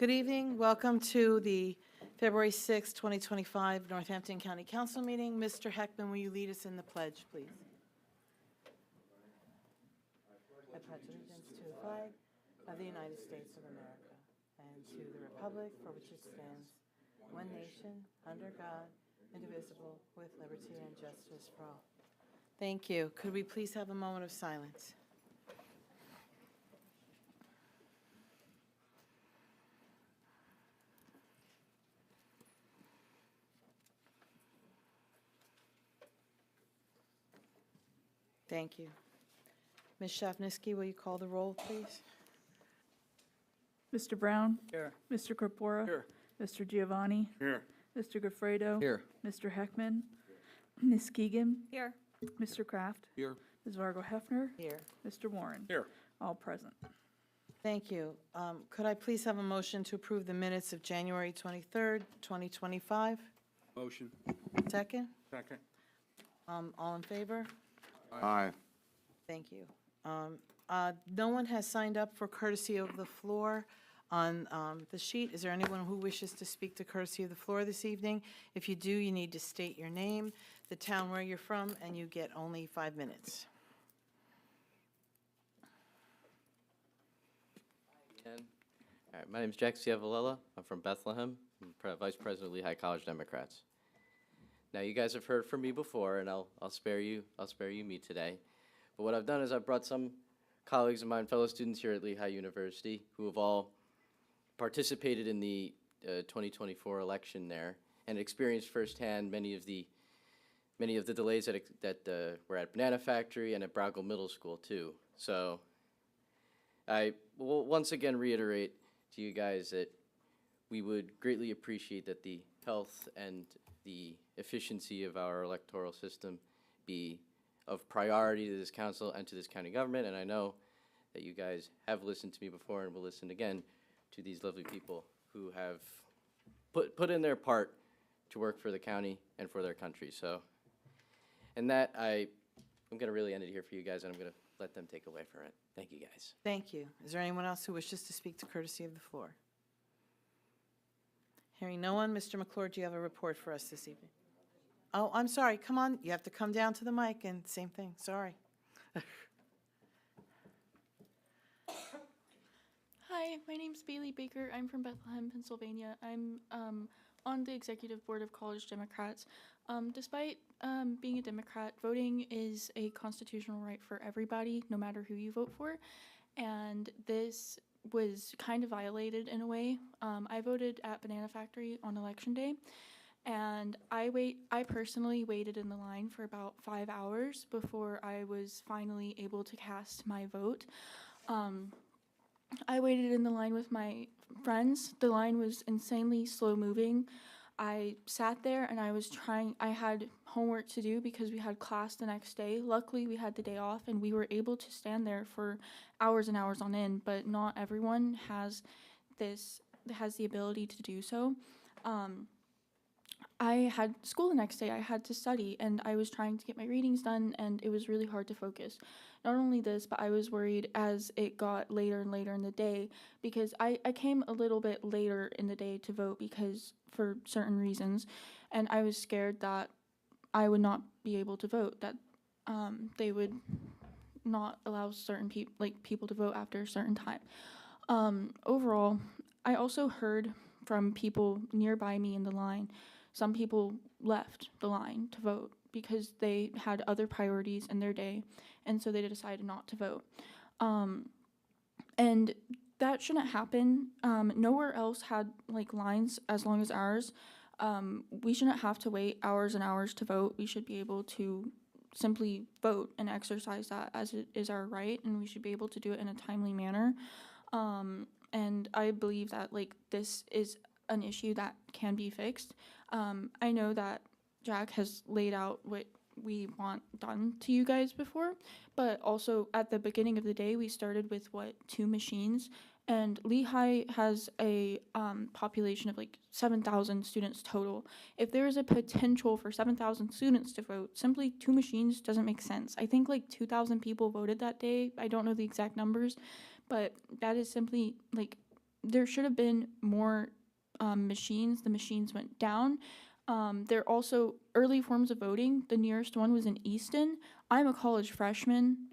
Good evening. Welcome to the February 6, 2025 Northampton County Council meeting. Mr. Heckman, will you lead us in the pledge, please? I pledge allegiance to the flag of the United States of America and to the republic for which it stands, one nation, under God, indivisible, with liberty and justice for all. Thank you. Could we please have a moment of silence? Thank you. Ms. Shavnisky, will you call the roll, please? Mr. Brown? Here. Mr. Corpora? Here. Mr. Giovanni? Here. Mr. Goffredo? Here. Mr. Heckman? Ms. Keegan? Here. Mr. Kraft? Here. Ms. Vargo Hefner? Here. Mr. Warren? Here. All present. Thank you. Could I please have a motion to approve the minutes of January 23rd, 2025? Motion. Second? Second. All in favor? Aye. Thank you. No one has signed up for courtesy of the floor on the sheet. Is there anyone who wishes to speak to courtesy of the floor this evening? If you do, you need to state your name, the town where you're from, and you get only 5 minutes. All right, my name is Jack Ciavolella. I'm from Bethlehem. I'm Vice President of Lehigh College Democrats. Now, you guys have heard from me before, and I'll spare you me today. But what I've done is I've brought some colleagues of mine, fellow students here at Lehigh University, who have all participated in the 2024 election there and experienced firsthand many of the delays that were at Banana Factory and at Broughal Middle School too. So I will once again reiterate to you guys that we would greatly appreciate that the health and the efficiency of our electoral system be of priority to this council and to this county government. And I know that you guys have listened to me before and will listen again to these lovely people who have put in their part to work for the county and for their country. So, and that I'm going to really end it here for you guys, and I'm going to let them take away from it. Thank you, guys. Thank you. Is there anyone else who wishes to speak to courtesy of the floor? Hearing no one, Mr. McClure, do you have a report for us this evening? Oh, I'm sorry. Come on. You have to come down to the mic and same thing. Sorry. Hi, my name's Bailey Baker. I'm from Bethlehem, Pennsylvania. I'm on the executive board of College Democrats. Despite being a Democrat, voting is a constitutional right for everybody, no matter who you vote for. And this was kind of violated in a way. I voted at Banana Factory on election day, and I personally waited in the line for about 5 hours before I was finally able to cast my vote. I waited in the line with my friends. The line was insanely slow moving. I sat there and I had homework to do because we had class the next day. Luckily, we had the day off and we were able to stand there for hours and hours on end, but not everyone has the ability to do so. I had school the next day. I had to study, and I was trying to get my readings done, and it was really hard to focus. Not only this, but I was worried as it got later and later in the day, because I came a little bit later in the day to vote because for certain reasons, and I was scared that I would not be able to vote, that they would not allow certain people to vote after a certain time. Overall, I also heard from people nearby me in the line. Some people left the line to vote because they had other priorities in their day, and so they decided not to vote. And that shouldn't happen. Nowhere else had lines as long as ours. We shouldn't have to wait hours and hours to vote. We should be able to simply vote and exercise that as it is our right, and we should be able to do it in a timely manner. And I believe that this is an issue that can be fixed. I know that Jack has laid out what we want done to you guys before, but also at the beginning of the day, we started with 2 machines, and Lehigh has a population of 7,000 students total. If there is a potential for 7,000 students to vote, simply 2 machines doesn't make sense. I think 2,000 people voted that day. I don't know the exact numbers, but that is simply there should have been more machines. The machines went down. There are also early forms of voting. The nearest one was in Easton. I'm a college freshman.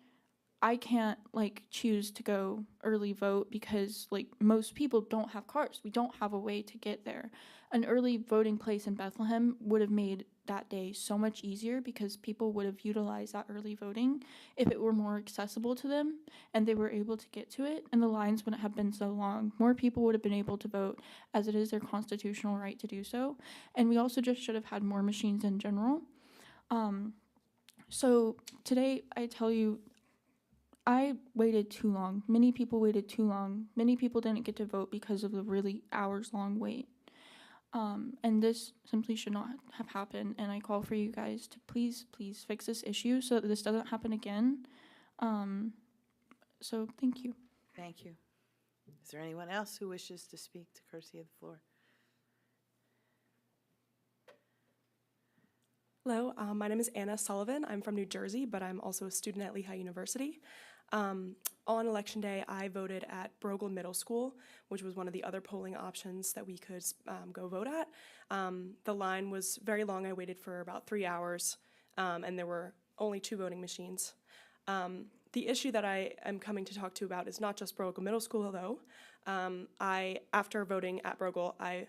I can't choose to go early vote because most people don't have cars. We don't have a way to get there. An early voting place in Bethlehem would have made that day so much easier because people would have utilized that early voting if it were more accessible to them and they were able to get to it, and the lines wouldn't have been so long. More people would have been able to vote, as it is their constitutional right to do so. And we also just should have had more machines in general. So today I tell you, I waited too long. Many people waited too long. Many people didn't get to vote because of the really hours-long wait. And this simply should not have happened. And I call for you guys to please fix this issue so that this doesn't happen again. So thank you. Thank you. Is there anyone else who wishes to speak to courtesy of the floor? Hello, my name is Anna Sullivan. I'm from New Jersey, but I'm also a student at Lehigh University. On election day, I voted at Brogle Middle School, which was one of the other polling options that we could go vote at. The line was very long. I waited for about 3 hours, and there were only 2 voting machines. The issue that I am coming to talk to about is not just Brogle Middle School, though. After voting at Brogle, I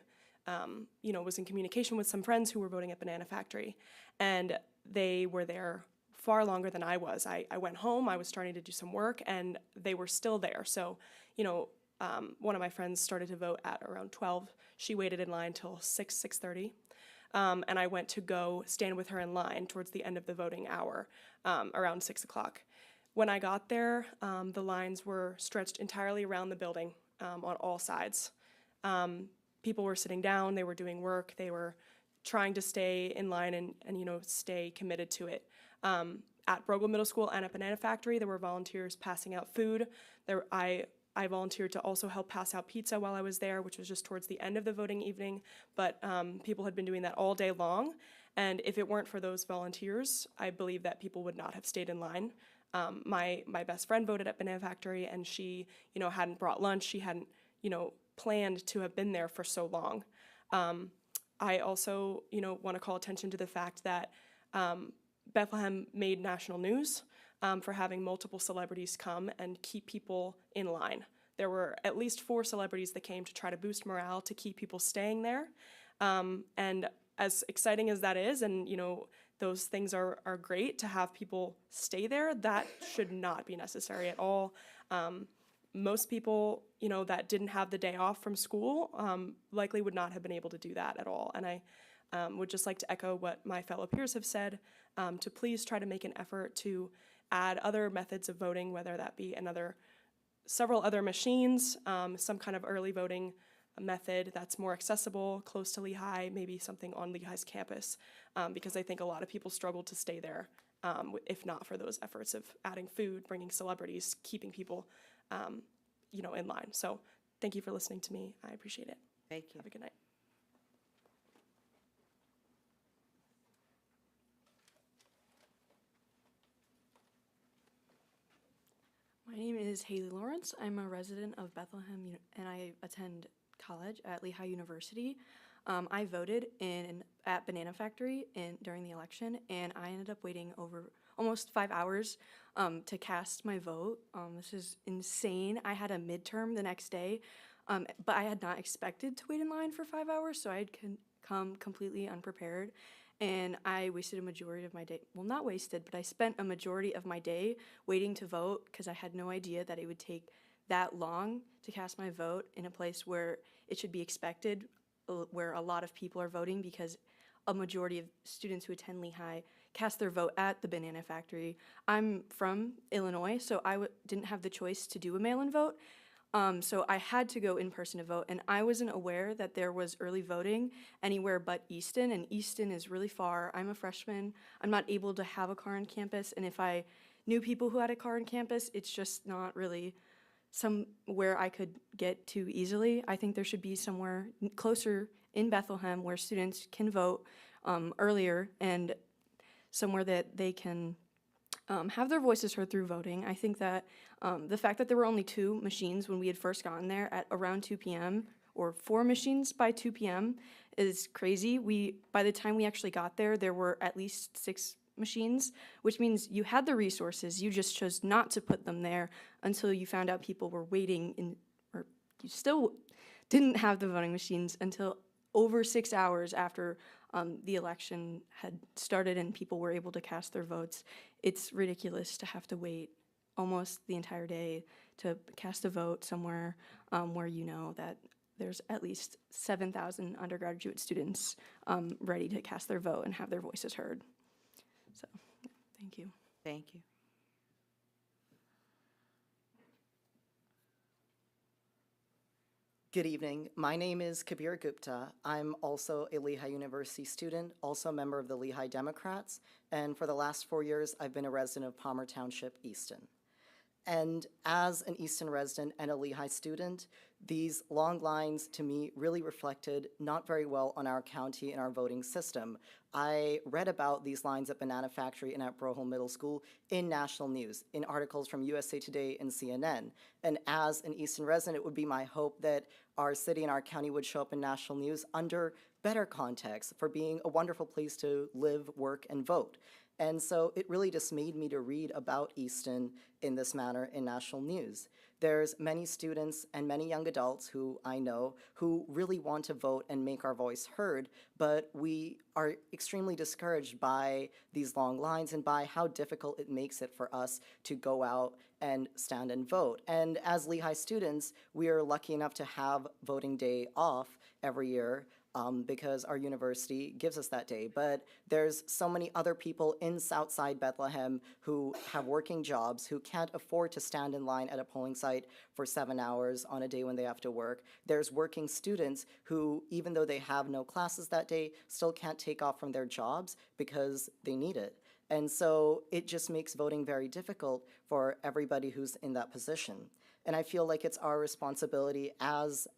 was in communication with some friends who were voting at Banana Factory, and they were there far longer than I was. I went home, I was starting to do some work, and they were still there. So, one of my friends started to vote at around 12. She waited in line till 6:30, and I went to go stand with her in line towards the end of the voting hour, around 6 o'clock. When I got there, the lines were stretched entirely around the building on all sides. People were sitting down, they were doing work, they were trying to stay in line and stay committed to it. At Brogle Middle School and at Banana Factory, there were volunteers passing out food. I volunteered to also help pass out pizza while I was there, which was just towards the end of the voting evening, but people had been doing that all day long, and if it weren't for those volunteers, I believe that people would not have stayed in line. My best friend voted at Banana Factory, and she, hadn't brought lunch, she hadn't, planned to have been there for so long. I also, want to call attention to the fact that Bethlehem made national news for having multiple celebrities come and keep people in line. There were at least 4 celebrities that came to try to boost morale, to keep people staying there. And as exciting as that is, and those things are great to have people stay there, that should not be necessary at all. Most people, that didn't have the day off from school likely would not have been able to do that at all. And I would just like to echo what my fellow peers have said, to please try to make an effort to add other methods of voting, whether that be several other machines, some kind of early voting method that's more accessible, close to Lehigh, maybe something on Lehigh's campus, because I think a lot of people struggled to stay there, if not for those efforts of adding food, bringing celebrities, keeping people in line. So thank you for listening to me. I appreciate it. Thank you. Have a good night. My name is Haley Lawrence. I'm a resident of Bethlehem, and I attend college at Lehigh University. I voted at Banana Factory during the election, and I ended up waiting over almost 5 hours to cast my vote. This is insane. I had a midterm the next day, but I had not expected to wait in line for 5 hours, so I had come completely unprepared. And I wasted a majority of my day. Well, not wasted, but I spent a majority of my day waiting to vote because I had no idea that it would take that long to cast my vote in a place where it should be expected, where a lot of people are voting, because a majority of students who attend Lehigh cast their vote at the Banana Factory. I'm from Illinois, so I didn't have the choice to do a mail-in vote. So I had to go in person to vote, and I wasn't aware that there was early voting anywhere but Easton, and Easton is really far. I'm a freshman. I'm not able to have a car on campus, and if I knew people who had a car on campus, it's just not really somewhere I could get to easily. I think there should be somewhere closer in Bethlehem where students can vote earlier, and somewhere that they can have their voices heard through voting. I think that the fact that there were only 2 machines when we had first gotten there at around 2 p.m. or 4 machines by 2 p.m. is crazy. By the time we actually got there, there were at least 6 machines, which means you had the resources, you just chose not to put them there until you found out people were waiting or you still didn't have the voting machines until over 6 hours after the election had started and people were able to cast their votes. It's ridiculous to have to wait almost the entire day to cast a vote somewhere where you know that there's at least 7,000 undergraduate students ready to cast their vote and have their voices heard. So, thank you. Thank you. Good evening. My name is Kabir Gupta. I'm also a Lehigh University student, also a member of the Lehigh Democrats, and for the last 4 years, I've been a resident of Palmer Township, Easton. And as an Easton resident and a Lehigh student, these long lines to me really reflected not very well on our county and our voting system. I read about these lines at Banana Factory and at Brohill Middle School in national news, in articles from USA Today and CNN. And as an Easton resident, it would be my hope that our city and our county would show up in national news under better context for being a wonderful place to live, work, and vote. And so it really dismayed me to read about Easton in this manner in national news. There's many students and many young adults who I know who really want to vote and make our voice heard, but we are extremely discouraged by these long lines and by how difficult it makes it for us to go out and stand and vote. And as Lehigh students, we are lucky enough to have voting day off every year. Because our university gives us that day. But there's so many other people in Southside Bethlehem who have working jobs, who can't afford to stand in line at a polling site for 7 hours on a day when they have to work. There's working students who, even though they have no classes that day, still can't take off from their jobs because they need it. And so it just makes voting very difficult for everybody who's in that position. And I feel like it's our responsibility as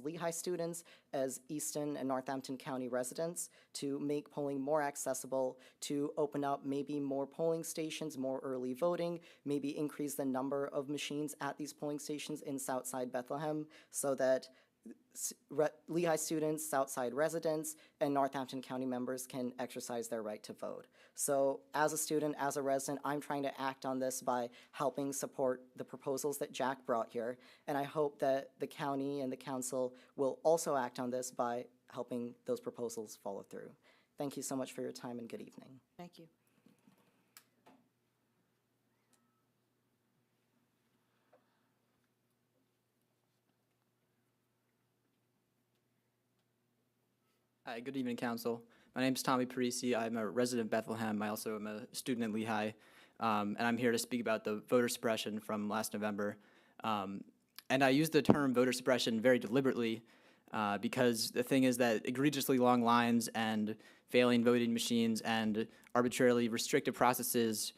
Lehigh students, as Easton and Northampton County residents, to make polling more accessible, to open up maybe more polling stations, more early voting, maybe increase the number of machines at these polling stations in Southside Bethlehem so that Lehigh students, Southside residents, and Northampton County members can exercise their right to vote. So as a student, as a resident, I'm trying to act on this by helping support the proposals that Jack brought here, and I hope that the county and the council will also act on this by helping those proposals follow through. Thank you so much for your time and good evening. Thank you. Hi, good evening, Council. My name is Tommy Parisi. I'm a resident of Bethlehem. I also am a student at Lehigh, and I'm here to speak about the voter suppression from last November. And I use the term voter suppression very deliberately because the thing is that egregiously long lines and failing voting machines and arbitrarily restrictive processes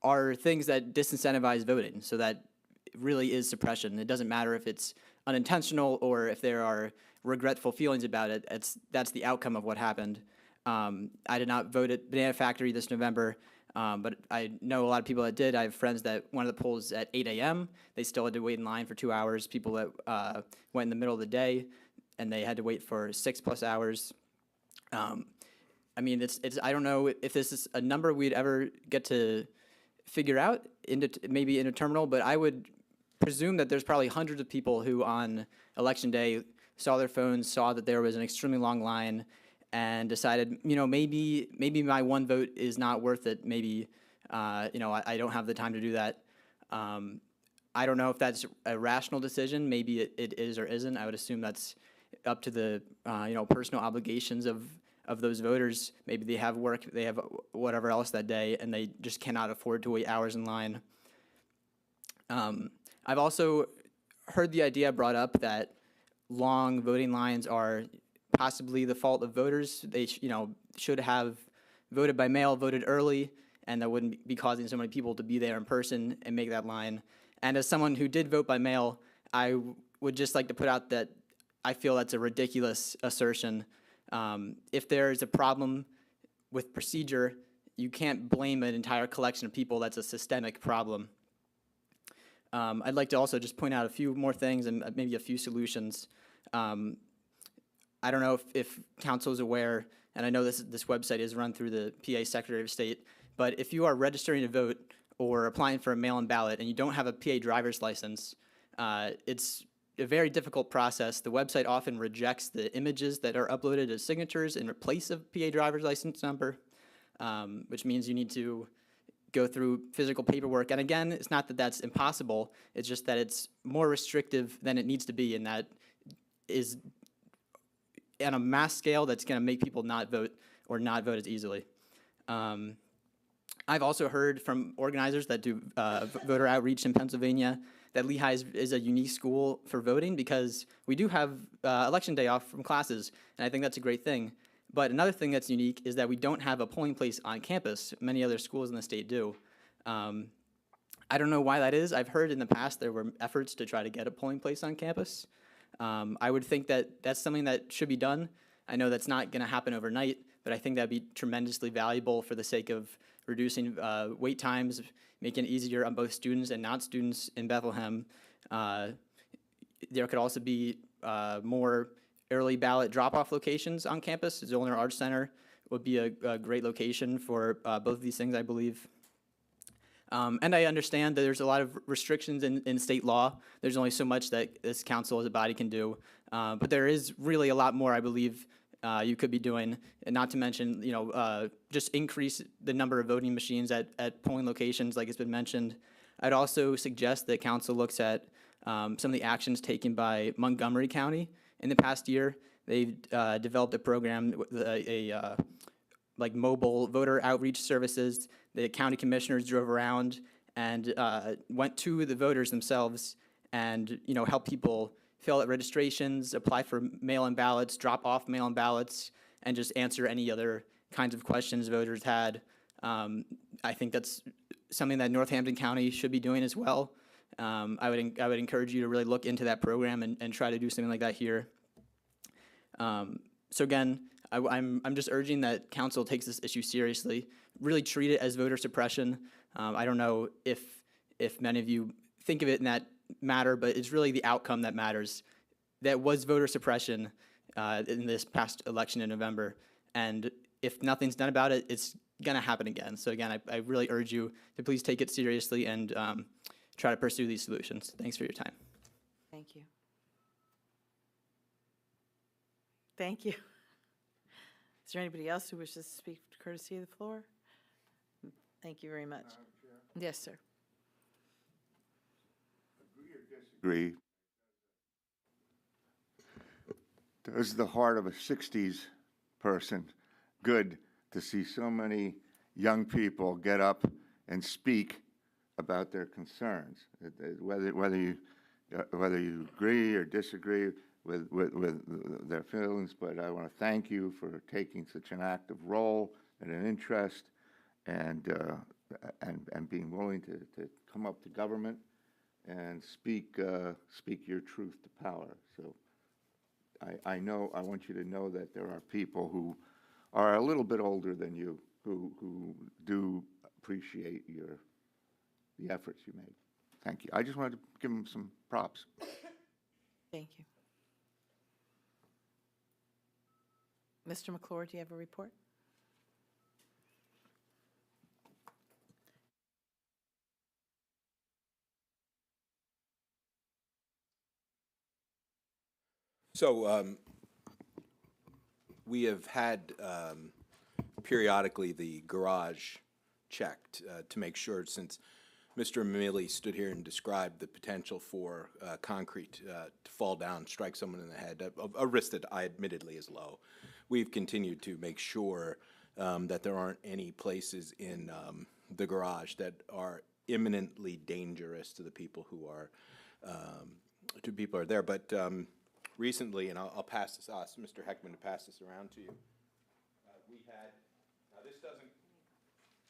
are things that disincentivize voting, so that it really is suppression. It doesn't matter if it's unintentional or if there are regretful feelings about it. That's the outcome of what happened. I did not vote at Banana Factory this November, but I know a lot of people that did. I have friends that went to the polls at 8 a.m. They still had to wait in line for 2 hours. People that went in the middle of the day, and they had to wait for 6+ hours. I mean, I don't know if this is a number we'd ever get to figure out, maybe indeterminable, but I would presume that there's probably hundreds of people who on Election Day saw their phones, saw that there was an extremely long line, and decided, maybe my one vote is not worth it. Maybe, I don't have the time to do that. I don't know if that's a rational decision. Maybe it is or isn't. I would assume that's up to the, personal obligations of those voters. Maybe they have work, they have whatever else that day, and they just cannot afford to wait hours in line. I've also heard the idea brought up that long voting lines are possibly the fault of voters. They should have voted by mail, voted early, and that wouldn't be causing so many people to be there in person and make that line. And as someone who did vote by mail, I would just like to put out that I feel that's a ridiculous assertion. If there is a problem with procedure you can't blame an entire collection of people. That's a systemic problem. I'd like to also just point out a few more things and maybe a few solutions. I don't know if council is aware, and I know this website is run through the PA Secretary of State, but if you are registering to vote or applying for a mail-in ballot and you don't have a PA driver's license, it's a very difficult process. The website often rejects the images that are uploaded as signatures in place of PA driver's license number, which means you need to go through physical paperwork. And again, it's not that that's impossible, it's just that it's more restrictive than it needs to be, and that is on a mass scale that's going to make people not vote or not vote as easily. I've also heard from organizers that do voter outreach in Pennsylvania that Lehigh is a unique school for voting because we do have election day off from classes, and I think that's a great thing. But another thing that's unique is that we don't have a polling place on campus. Many other schools in the state do. I don't know why that is. I've heard in the past there were efforts to try to get a polling place on campus. I would think that that's something that should be done. I know that's not going to happen overnight, but I think that'd be tremendously valuable for the sake of reducing wait times, making it easier on both students and non-students in Bethlehem. There could also be more early ballot drop-off locations on campus. Zollner Arts Center would be a great location for both of these things, I believe. And I understand that there's a lot of restrictions in state law. There's only so much that this council as a body can do. But there is really a lot more, I believe, you could be doing, and not to mention, just increase the number of voting machines at polling locations like it's been mentioned. I'd also suggest that council looks at some of the actions taken by Montgomery County in the past year. They've developed a program with like mobile voter outreach services. The county commissioners drove around and went to the voters themselves and help people fill out registrations, apply for mail-in ballots, drop off mail-in ballots, and just answer any other kinds of questions voters had. I think that's something that Northampton County should be doing as well. I would encourage you to really look into that program and try to do something like that here. So again, I'm just urging that council takes this issue seriously, really treat it as voter suppression. I don't know if many of you think of it in that matter, but it's really the outcome that matters. That was voter suppression in this past election in November, and if nothing's done about it, it's gonna happen again. So again, I really urge you to please take it seriously and try to pursue these solutions. Thanks for your time. Thank you. Thank you. Is there anybody else who wishes to speak courtesy of the floor? Thank you very much. Yes, sir. Agree. Does the heart of a 60s person good to see so many young people get up and speak about their concerns, whether you agree or disagree with their feelings. But I want to thank you for taking such an active role and an interest, and being willing to come up to government and speak your truth to power. So I want you to know that there are people who are a little bit older than you who do appreciate the efforts you make. Thank you. I just wanted to give them some props. Thank you. Mr. McClure, do you have a report? So we have had periodically the garage checked to make sure, since Mr. Milley stood here and described the potential for concrete to fall down, strike someone in the head, a risk that I admittedly is low. We've continued to make sure that there aren't any places in the garage that are imminently dangerous to the people who are there. But recently, and I'll pass this, ask Mr. Heckman to pass this around to you. We had, now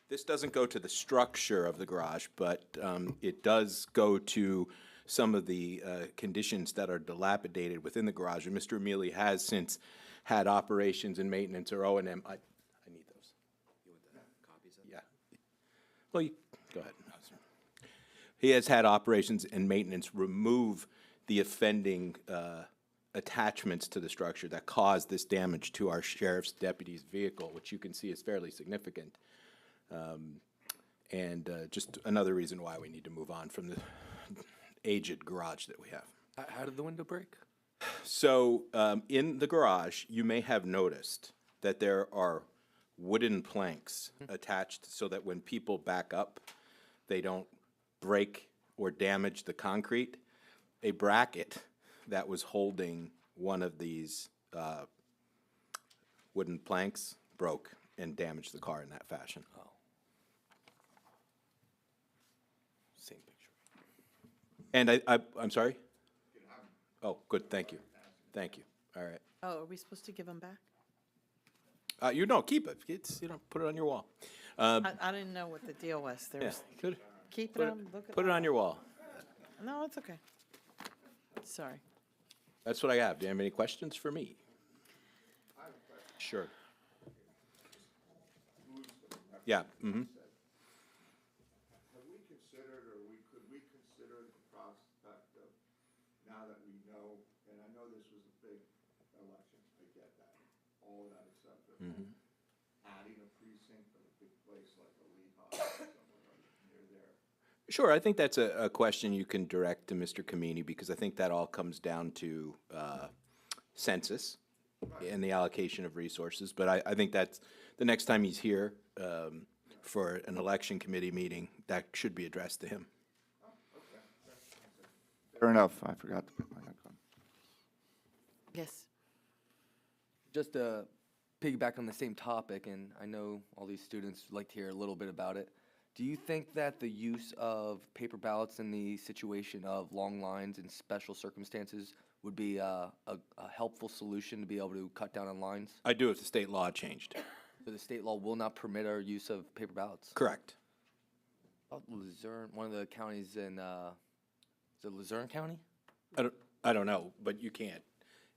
this doesn't go to the structure of the garage, but it does go to some of the conditions that are dilapidated within the garage. And Mr. Mealy has since had operations and maintenance or O&M. I need those. You want the copies of Well, go ahead. He has had operations and maintenance remove the offending attachments to the structure that caused this damage to our sheriff's deputy's vehicle, which you can see is fairly significant. And just another reason why we need to move on from the aged garage that we have. How did the window break? So in the garage, you may have noticed that there are wooden planks attached so that when people back up, they don't break or damage the concrete. A bracket that was holding one of these wooden planks broke and damaged the car in that fashion. Oh. Same picture. And I'm sorry? Oh, good, thank you. Thank you, all right. Oh, are we supposed to give them back? You know, keep it. Put it on your wall. I didn't know what the deal was. There Yeah, was, good. keep Put it it, on, look at put it on your wall. No, it's okay. Sorry. That's what I have. Do you have any questions for me? Sure. Yeah, mm-hmm. Have we considered, or could we consider the prospect of, now that we know, and I know this was a big election, I get that, all of that accepted, adding a precinct of a big place like a Lehigh, somewhere near there? Sure, I think that's a question you can direct to Mr. Kamini, because I think that all comes down to census and the allocation of resources. But I think that's, the next time he's here for an election committee meeting, that should be addressed to him. Fair enough, I forgot to put my mic on. Yes. Just to piggyback on the same topic, and I know all these students would like to hear a little bit about it. Do you think that the use of paper ballots in the situation of long lines and special circumstances would be a helpful solution to be able to cut down on lines? I do if the state law changed. So the state law will not permit our use of paper ballots? Correct. Luzerne, one of the counties in, is it Luzerne County? I don't know, but you can't.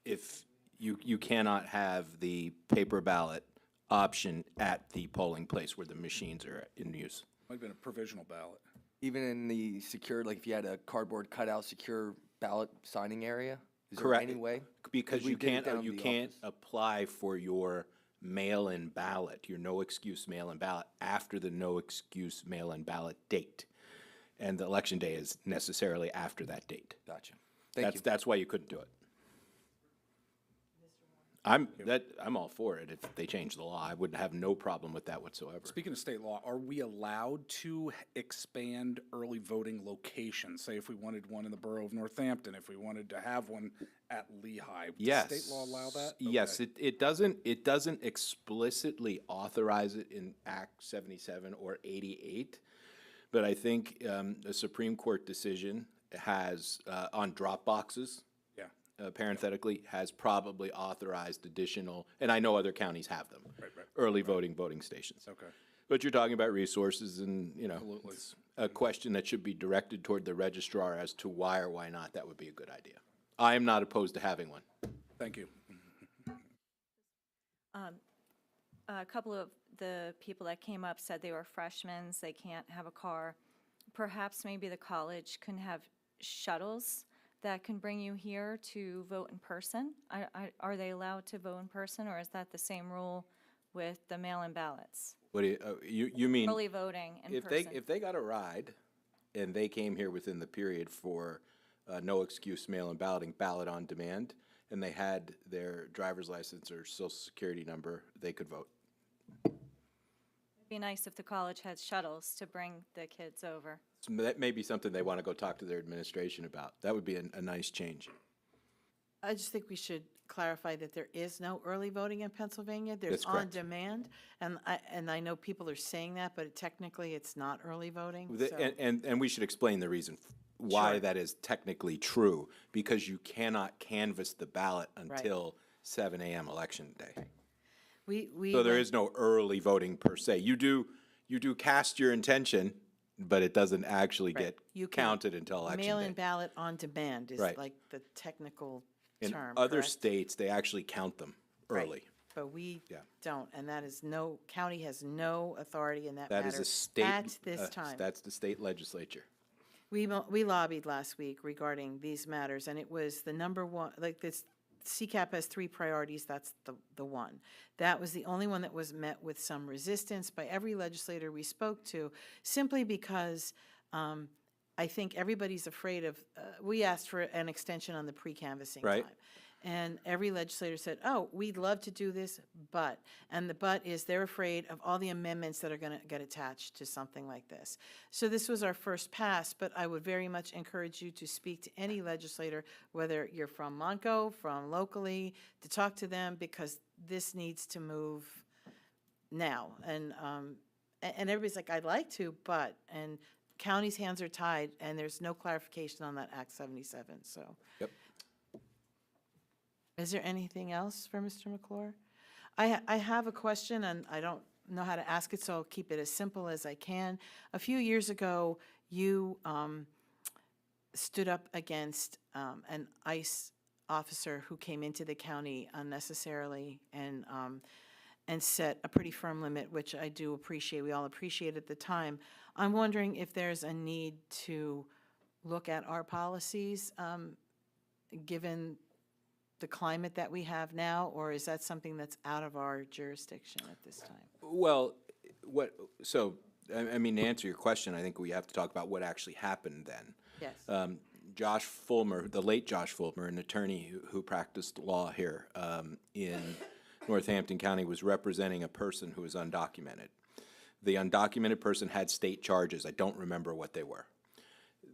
If you cannot have the paper ballot option at the polling place where the machines are in use. Might have been a provisional ballot. Even in the secure, like if you had a cardboard cutout secure ballot signing area? Is Correct. there any way? Because we you did it can't down at you the can't office. apply for your mail-in ballot, your no excuse mail-in ballot after the no excuse mail-in ballot date, and the election day is necessarily after that date. Gotcha. Thank you. That's why you couldn't do it. I'm all for it. If they change the law, I would have no problem with that whatsoever. Speaking of state law, are we allowed to expand early voting locations? Say if we wanted one in the borough of Northampton, if we wanted to have one at Lehigh. Yes. Does state law allow that? Yes, Okay. it doesn't explicitly authorize it in Act 77 or 88, but I think a Supreme Court decision has, on drop boxes, parenthetically, has probably authorized additional, and I know other counties have them, early voting stations. Okay. But you're talking about resources and, Absolutely. it's a question that should be directed toward the registrar as to why or why not that would be a good idea. I am not opposed to having one. Thank you. A couple of the people that came up said they were freshmen, they can't have a car. Perhaps maybe the college can have shuttles that can bring you here to vote in person? Are they allowed to vote in person, or is that the same rule with the mail-in ballots? What do you mean? Early voting in person. If they got a ride and they came here within the period for no excuse mail-in balloting, ballot on demand, and they had their driver's license or social security number, they could vote. It'd be nice if the college had shuttles to bring the kids over. So that may be something they want to go talk to their administration about. That would be a nice change. I just think we should clarify that there is no early voting in Pennsylvania. There's That's on correct. demand, and I know people are saying that, but technically it's not early voting. The- so- And we should explain the reason why Sure. that is technically true, because you cannot canvass the ballot until 7 a.m. election day. We So there went- is no early voting per se. You do cast your intention, but it doesn't actually Right. get You can counted until election Mail-in day. ballot on demand is Right. like the technical In term, other correct? states, they actually count them Right. early. but we Yeah. don't, and that is county has no authority in that matter. That is a state. At this time. That's the state legislature. We lobbied last week regarding these matters, and it was the number one, like this, CCAP has 3 priorities, that's the one. That was the only one that was met with some resistance by every legislator we spoke to, simply because I think everybody's afraid of, we asked for an extension on the pre-canvassing Right. time. And every legislator said, oh, we'd love to do this, but, and the but is they're afraid of all the amendments that are going to get attached to something like this. So this was our first pass, but I would very much encourage you to speak to any legislator, whether you're from Montco, from locally, to talk to them, because this needs to move now. And everybody's like, I'd like to, but, and county's hands are tied, and there's no clarification on that Act 77, so. Yep. Is there anything else for Mr. McClure? I have a question, and I don't know how to ask it, so I'll keep it as simple as I can. A few years ago, you stood up against an ICE officer who came into the county unnecessarily and set a pretty firm limit, which I do appreciate. We all appreciate at the time. I'm wondering if there's a need to look at our policies, given the climate that we have now, or is that something that's out of our jurisdiction at this time? Well, I mean, to answer your question, I think we have to talk about what actually happened then. Yes. Josh Fulmer, the late Josh Fulmer, an attorney who practiced law here in Northampton County, was representing a person who was undocumented. The undocumented person had state charges. I don't remember what they were.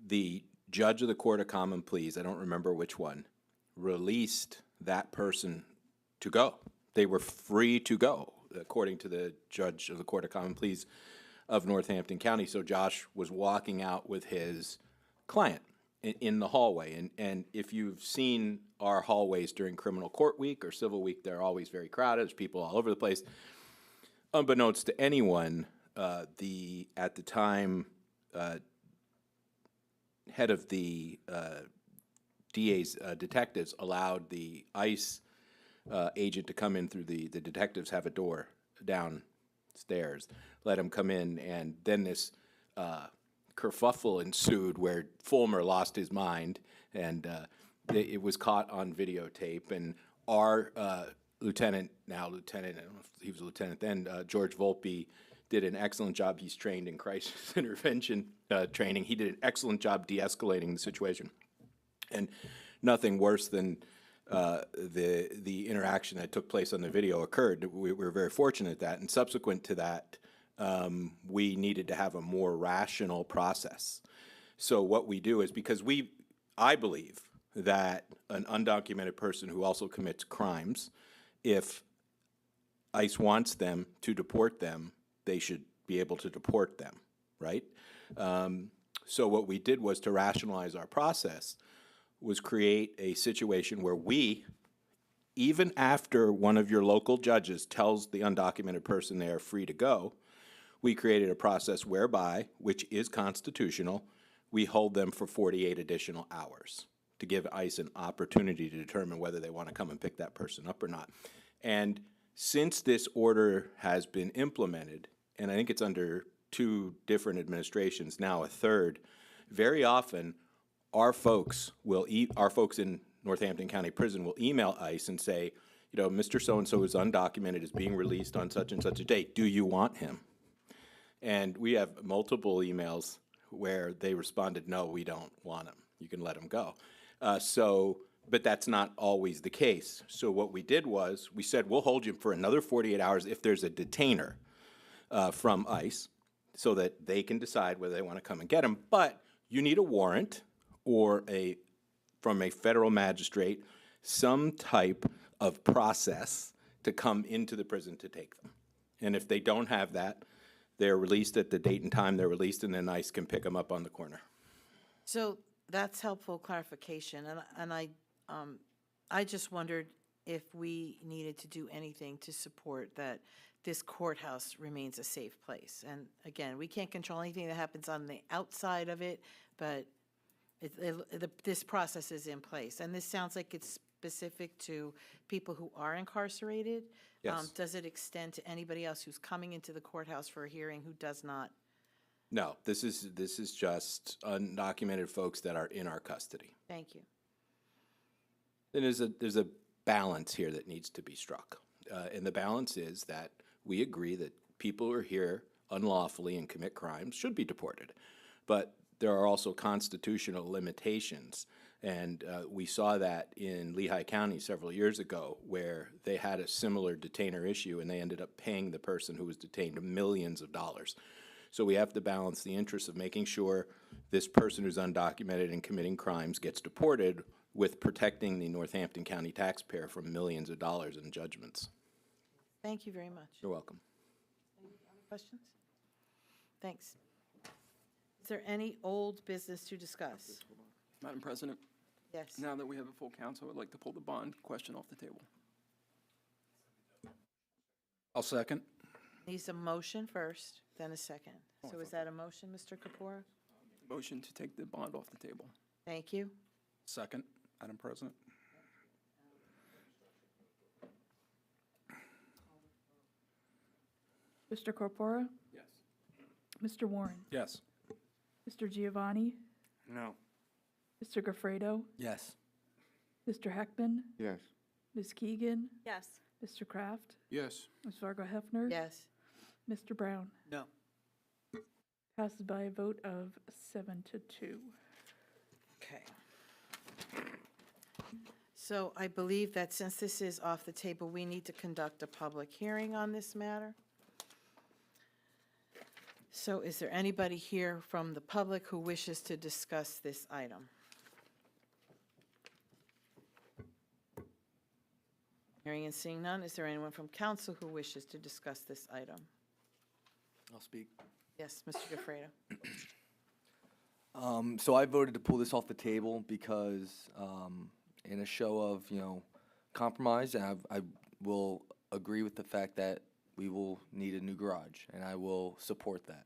The judge of the Court of Common Pleas, I don't remember which one, released that person to go. They were free to go, according to the judge of the Court of Common Pleas of Northampton County. So Josh was walking out with his client in the hallway. And if you've seen our hallways during criminal court week or civil week, they're always very crowded. There's people all over the place. Unbeknownst to anyone, at the time, head of the DA's detectives allowed the ICE agent to come in through the detectives have a door downstairs, let him come in, and then this kerfuffle ensued where Fulmer lost his mind, and it was caught on videotape, and our lieutenant, I don't know if he was a lieutenant then, George Volpe, did an excellent job. He's trained in crisis intervention training. He did an excellent job de-escalating the situation. And nothing worse than the interaction that took place on the video occurred. We were very fortunate at that. And subsequent to that, we needed to have a more rational process. So what we do is, because I believe that an undocumented person who also commits crimes, if ICE wants them to deport them, they should be able to deport them, right? So what we did was to rationalize our process, was create a situation where we, even after one of your local judges tells the undocumented person they are free to go, we created a process whereby, which is constitutional, we hold them for 48 additional hours to give ICE an opportunity to determine whether they want to come and pick that person up or not. And since this order has been implemented, and I think it's under 2 different administrations, now a third, very often our folks in Northampton County Prison will email ICE and say, you know, Mr. So-and-so is undocumented, is being released on such and such a date. Do you want him? And we have multiple emails where they responded, no, we don't want him. You can let him go. But that's not always the case. So what we did was we said, we'll hold you for another 48 hours if there's a detainer from ICE so that they can decide whether they want to come and get him. But you need a warrant or from a federal magistrate, some type of process to come into the prison to take them. And if they don't have that, they're released at the date and time they're released, and then ICE can pick them up on the corner. So that's helpful clarification, and I just wondered if we needed to do anything to support that this courthouse remains a safe place. And again, we can't control anything that happens on the outside of it, but this process is in place. And this sounds like it's specific to people who are incarcerated? Yes. Does it extend to anybody else who's coming into the courthouse for a hearing who does not? No, this is just undocumented folks that are in our custody. Thank you. And there's a balance here that needs to be struck. And the balance is that we agree that people who are here unlawfully and commit crimes should be deported. But there are also constitutional limitations. And we saw that in Lehigh County several years ago, where they had a similar detainer issue and they ended up paying the person who was detained millions of dollars. So we have to balance the interests of making sure this person who's undocumented and committing crimes gets deported with protecting the Northampton County taxpayer from millions of dollars in judgments. Thank you very much. You're welcome. Any other questions? Thanks. Is there any old business to discuss? Madam President, Yes. now that we have a full council, I'd like to pull the bond question off the table. I'll second. Needs a motion first, then a second. So is that a motion, Mr. Kapoor? Motion to take the bond off the table. Thank you. Second, Madam President. Mr. Corpora? Yes. Mr. Warren? Yes. Mr. Giovanni? No. Mr. Gafredo? Yes. Mr. Heckman? Yes. Ms. Keegan? Yes. Mr. Kraft? Yes. Ms. Fargo Hefner? Yes. Mr. Brown? No. Passes by a vote of 7-2. Okay. So I believe that since this is off the table, we need to conduct a public hearing on this matter. So is there anybody here from the public who wishes to discuss this item? Hearing and seeing none, is there anyone from council who wishes to discuss this item? I'll speak. Yes, Mr. Gafredo. So I voted to pull this off the table because, in a show of, compromise, and I will agree with the fact that we will need a new garage, and I will support that.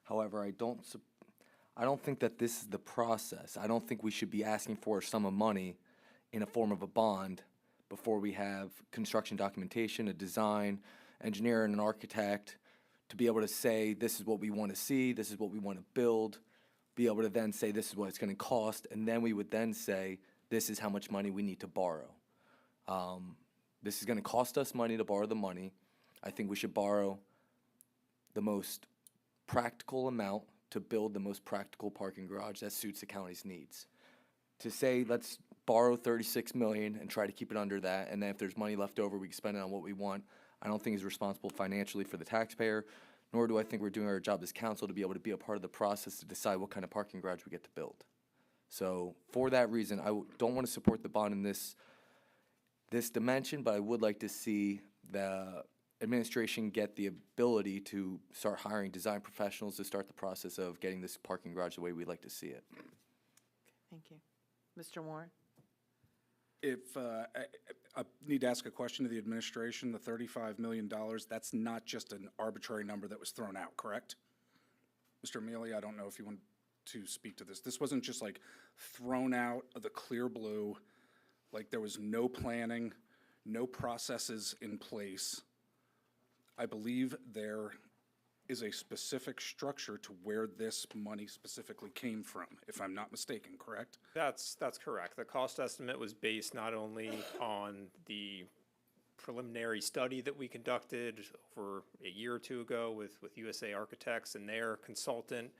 However, I don't think that this is the process. I don't think we should be asking for a sum of money in a form of a bond before we have construction documentation, a design, engineer, and an architect to be able to say, this is what we want to see, this is what we want to build, be able to then say, this is what it's going to cost, and then we would then say, this is how much money we need to borrow. This is going to cost us money to borrow the money. I think we should borrow the most practical amount to build the most practical parking garage that suits the county's needs. To say, let's borrow $36 million and try to keep it under that, and then if there's money left over, we can spend it on what we want, I don't think is responsible financially for the taxpayer, nor do I think we're doing our job as council to be able to be a part of the process to decide what kind of parking garage we get to build. So for that reason, I don't want to support the bond in this dimension, but I would like to see the administration get the ability to start hiring design professionals to start the process of getting this parking garage the way we'd like to see it. Thank you. Mr. Warren? If, I need to ask a question to the administration, the $35 million, that's not just an arbitrary number that was thrown out, correct? Mr. Mealy, I don't know if you want to speak to this. This wasn't just like thrown out of the clear blue, like there was no planning, no processes in place. I believe there is a specific structure to where this money specifically came from, if I'm not mistaken, correct? That's correct. The cost estimate was based not only on the preliminary study that we conducted over a year or two ago with USA Architects and their consultant,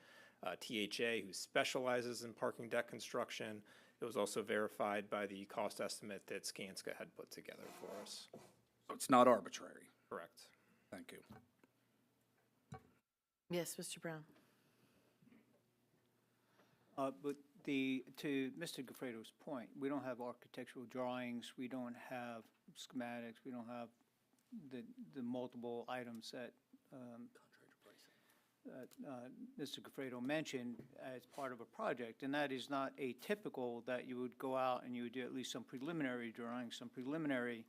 THA, who specializes in parking deck construction. It was also verified by the cost estimate that Skanska had put together for us. So it's not arbitrary? Correct. Thank you. Yes, Mr. Brown. But to Mr. Gafredo's point, we don't have architectural drawings, we don't have schematics, we don't have the multiple items that Mr. Gafredo mentioned as part of a project, and that is not atypical that you would go out and you would do at least some preliminary drawings, some preliminary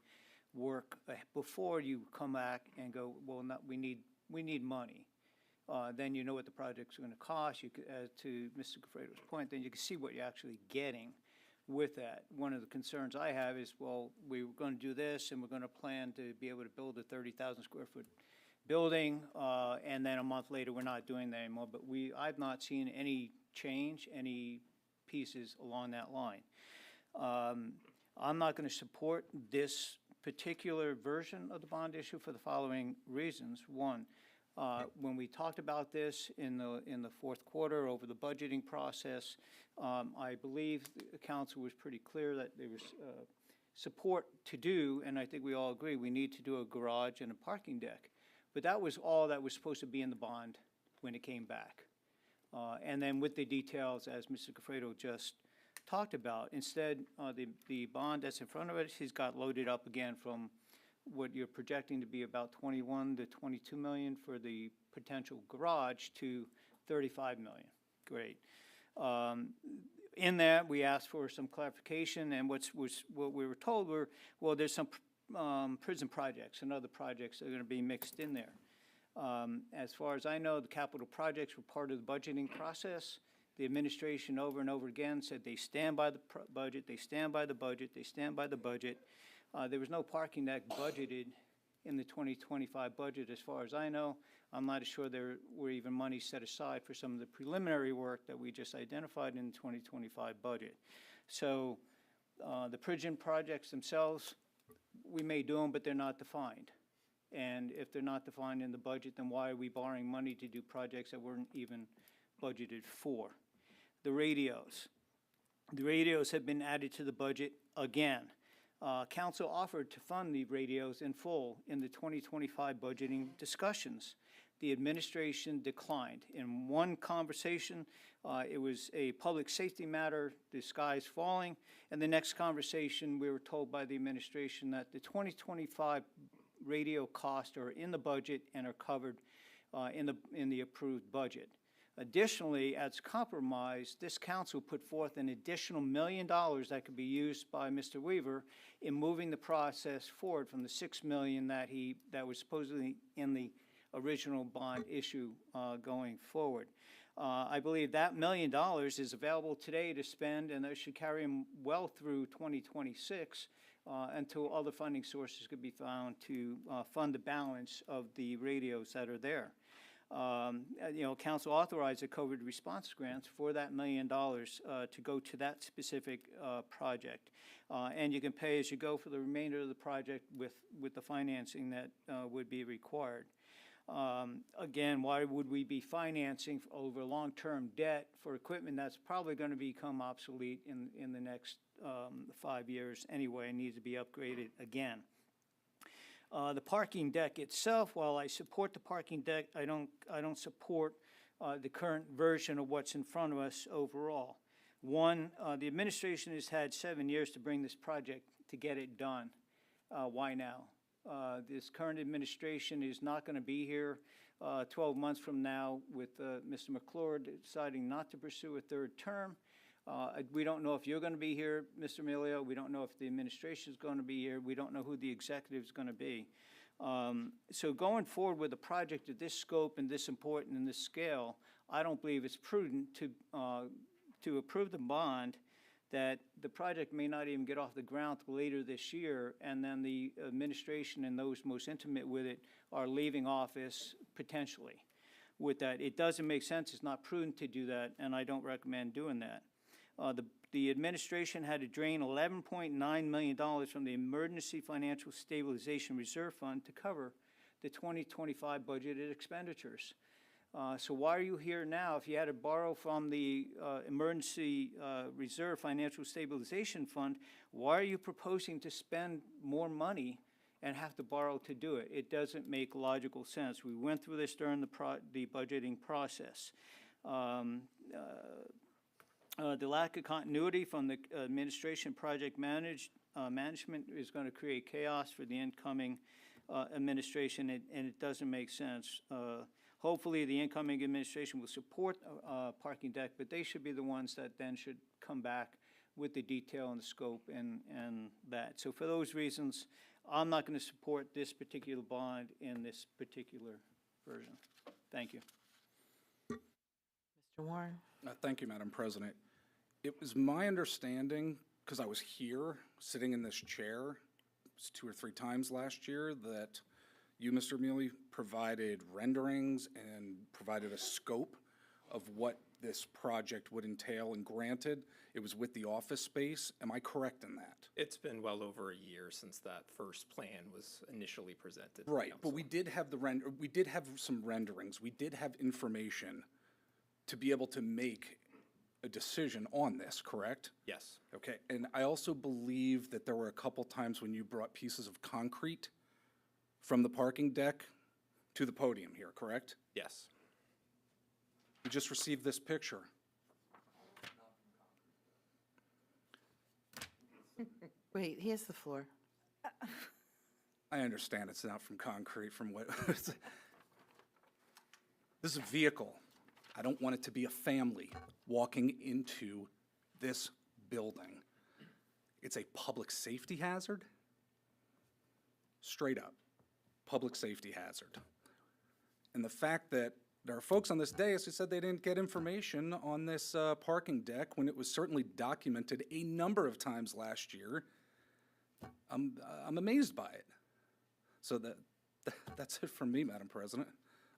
work before you come back and go, well, we need money. Then you know what the project's going to cost. You could, to Mr. Gafredo's point, then you can see what you're actually getting. with that. One of the concerns I have is, well, we were going to do this, and we're going to plan to be able to build a 30,000 square foot building, and then a month later, we're not doing that anymore. But I've not seen any change, any pieces along that line. I'm not going to support this particular version of the bond issue for the following reasons. One, when we talked about this in the fourth quarter over the budgeting process, I believe the council was pretty clear that there was support to do, and I think we all agree, we need to do a garage and a parking deck. But that was all that was supposed to be in the bond when it came back. And then with the details, as Mr. Gofredo just talked about, instead, the bond that's in front of us, he's got loaded up again from what you're projecting to be about 21 to 22 million for the potential garage to 35 million. Great. In that, we asked for some clarification, and what we were told were, well, there's some prison projects and other projects that are going to be mixed in there. As far as I know, the capital projects were part of the budgeting process. The administration over and over again said they stand by the budget, they stand by the budget, they stand by the budget. There was no parking deck budgeted in the 2025 budget as far as I know. I'm not sure there were even money set aside for some of the preliminary work that we just identified in the 2025 budget. So the prison projects themselves, we may do them, but they're not defined. And if they're not defined in the budget, then why are we borrowing money to do projects that weren't even budgeted for? The radios. The radios have been added to the budget again. Council offered to fund the radios in full in the 2025 budgeting discussions. The administration declined. In one conversation, it was a public safety matter, the sky's falling, and the next conversation, we were told by the administration that the 2025 radio costs are in the budget and are covered in the approved budget. Additionally, as compromise, this council put forth an additional $1 million that could be used by Mr. Weaver in moving the process forward from the $6 million that was supposedly in the original bond issue going forward. I believe that $1 million is available today to spend, and that should carry him well through 2026 until other funding sources could be found to fund the balance of the radios that are there. Council authorized the COVID response grants for that $1 million to go to that specific project. And you can pay as you go for the remainder of the project with the financing that would be required. Again, why would we be financing over long-term debt for equipment that's probably going to become obsolete in the next 5 years anyway and needs to be upgraded again? The parking deck itself, while I support the parking deck, I don't support the current version of what's in front of us overall. One, the administration has had 7 years to bring this project to get it done. Why now? This current administration is not going to be here 12 months from now with Mr. McClure deciding not to pursue a third term. We don't know if you're going to be here, Mr. Emilio. We don't know if the administration is going to be here. We don't know who the executive is going to be. So going forward with a project of this scope and this important and this scale, I don't believe it's prudent to approve the bond that the project may not even get off the ground till later this year, and then the administration and those most intimate with it are leaving office potentially. With that, it doesn't make sense. It's not prudent to do that, and I don't recommend doing that. The administration had to drain $11.9 million from the Emergency Financial Stabilization Reserve Fund to cover the 2025 budgeted expenditures. So why are you here now? If you had to borrow from the Emergency Reserve Financial Stabilization Fund, why are you proposing to spend more money and have to borrow to do it? It doesn't make logical sense. We went through this during the budgeting process. The lack of continuity from the administration project management is going to create chaos for the incoming administration, and it doesn't make sense. Hopefully, the incoming administration will support a parking deck, but they should be the ones that then should come back with the detail and the scope and that. So for those reasons, I'm not going to support this particular bond in this particular version. Thank you. Mr. Warren. Thank you, Madam President. It was my understanding, because I was here, sitting in this chair, it's 2 or 3 times last year, that you, Mr. Mealy, provided renderings and provided a scope of what this project would entail, and granted, it was with the office space. Am I correct in that? It's been well over a year since that first plan was initially presented. to the Right, but council. we did have we did have some renderings, we did have information to be able to make a decision on this, correct? Yes. Okay, and I also believe that there were a couple times when you brought pieces of concrete from the parking deck to the podium here, correct? Yes. We just received this picture. Wait, he has the floor. I understand it's not from concrete, from what, this is a vehicle. I don't want it to be a family walking into this building. It's a public safety hazard. Straight up, public safety hazard. And the fact that there are folks on this dais who said they didn't get information on this parking deck when it was certainly documented a number of times last year, I'm amazed by it. So that's it from me, Madam President.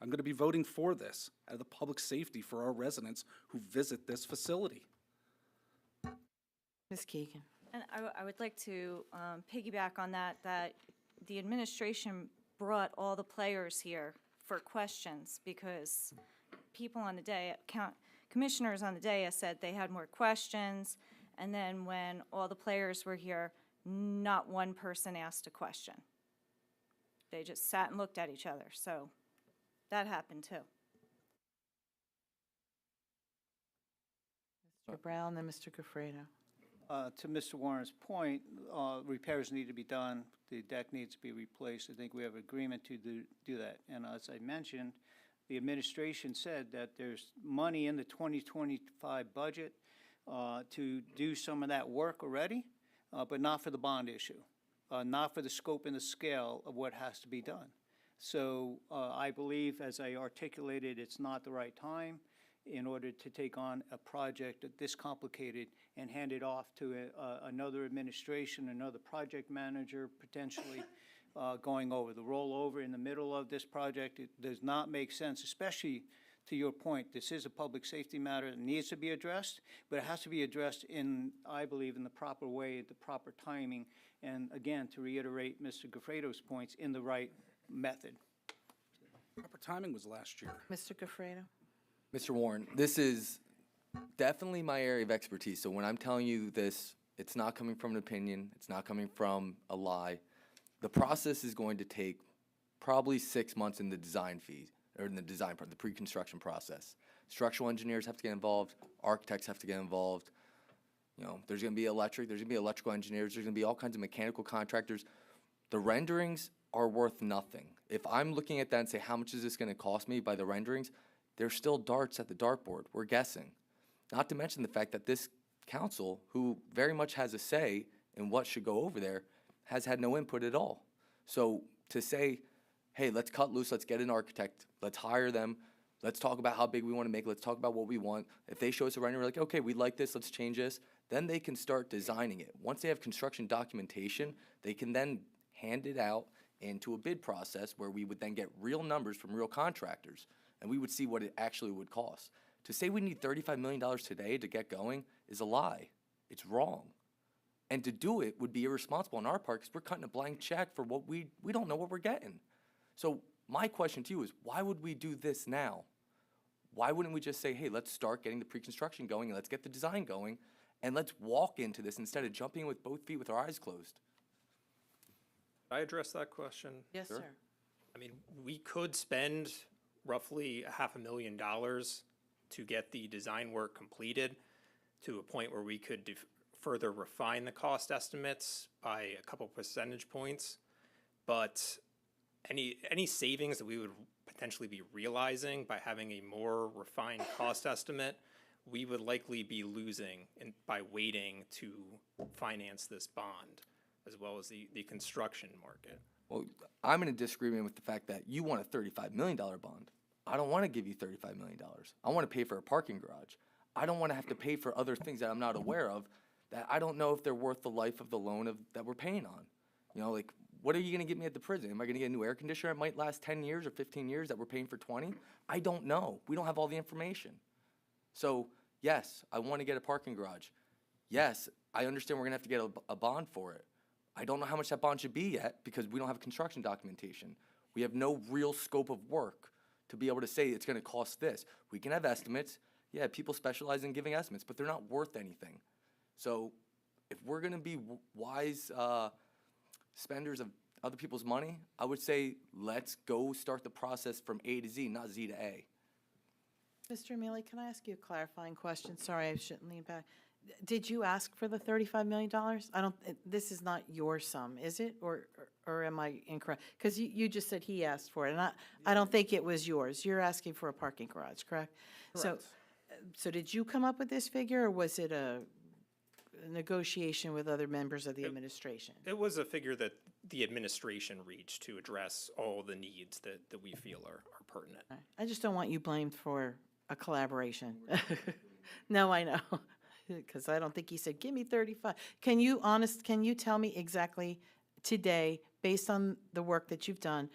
I'm going to be voting for this out of the public safety for our residents who visit this facility. Ms. Keegan. And I would like to piggyback on that the administration brought all the players here for questions because people on the day, commissioners on the day said they had more questions, and then when all the players were here, not one person asked a question. They just sat and looked at each other, so that happened too. Mr. Brown, then Mr. Gafredo. To Mr. Warren's point, repairs need to be done. The deck needs to be replaced. I think we have agreement to do that. And as I mentioned, the administration said that there's money in the 2025 budget to do some of that work already, but not for the bond issue, not for the scope and the scale of what has to be done. So I believe, as I articulated, it's not the right time in order to take on a project this complicated and hand it off to another administration, another project manager, potentially going over. The rollover in the middle of this project, it does not make sense, especially to your point. This is a public safety matter that needs to be addressed, but it has to be addressed in, I believe, in the proper way, the proper timing, and again, to reiterate Mr. Gafredo's points, in the right method. Proper timing was last year. Mr. Gafredo. Mr. Warren, this is definitely my area of expertise. So when I'm telling you this, it's not coming from an opinion. It's not coming from a lie. The process is going to take probably 6 months in the design phase, or in the design part, the pre-construction process. Structural engineers have to get involved. Architects have to get involved. You know, there's going to be electric. There's going to be electrical engineers. There's going to be all kinds of mechanical contractors. The renderings are worth nothing. If I'm looking at that and say, how much is this going to cost me by the renderings, there's still darts at the dartboard. We're guessing. Not to mention the fact that this council, who very much has a say in what should go over there, has had no input at all. So to say, hey, let's cut loose, let's get an architect, let's hire them, let's talk about how big we want to make it, let's talk about what we want. If they show us a render, we're like, okay, we like this, let's change this. Then they can start designing it. Once they have construction documentation, they can then hand it out into a bid process where we would then get real numbers from real contractors, and we would see what it actually would cost. To say we need $35 million today to get going is a lie. It's wrong. And to do it would be irresponsible on our part because we're cutting a blank check for what we don't know what we're getting. So my question to you is, why would we do this now? Why wouldn't we just say, hey, let's start getting the pre-construction going and let's get the design going and let's walk into this instead of jumping with both feet with our eyes closed? Did I address that question? Yes, sir. I mean, we could spend roughly $500,000 to get the design work completed to a point where we could further refine the cost estimates by a couple percentage points. But any savings that we would potentially be realizing by having a more refined cost estimate, we would likely be losing by waiting to finance this bond, as well as the construction market. Well, I'm in a disagreement with the fact that you want a $35 million bond. I don't want to give you $35 million. I want to pay for a parking garage. I don't want to have to pay for other things that I'm not aware of that I don't know if they're worth the life of the loan that we're paying on. You know, like, what are you going to get me at the prison? Am I going to get a new air conditioner? It might last 10 years or 15 years that we're paying for 20. I don't know. We don't have all the information. So, yes, I want to get a parking garage. Yes, I understand we're going to have to get a bond for it. I don't know how much that bond should be yet because we don't have construction documentation. We have no real scope of work to be able to say it's going to cost this. We can have estimates. Yeah, people specialize in giving estimates, but they're not worth anything. So if we're going to be wise spenders of other people's money, I would say let's go start the process from A to Z, not Z to A. Mr. Amelia, can I ask you a clarifying question? Sorry, I shouldn't lean back. Did you ask for the $35 million? I don't, this is not your sum, is it? Or am I incorrect? Because you just said he asked for it, and I don't think it was yours. You're asking for a parking garage, correct? Correct. So did you come up with this figure, or was it a negotiation with other members of the administration? It was a figure that the administration reached to address all the needs that we feel are pertinent. I just don't want you blamed for a collaboration. No, I know, because I don't think he said, give me 35. Can you tell me exactly today, based on the work that you've done,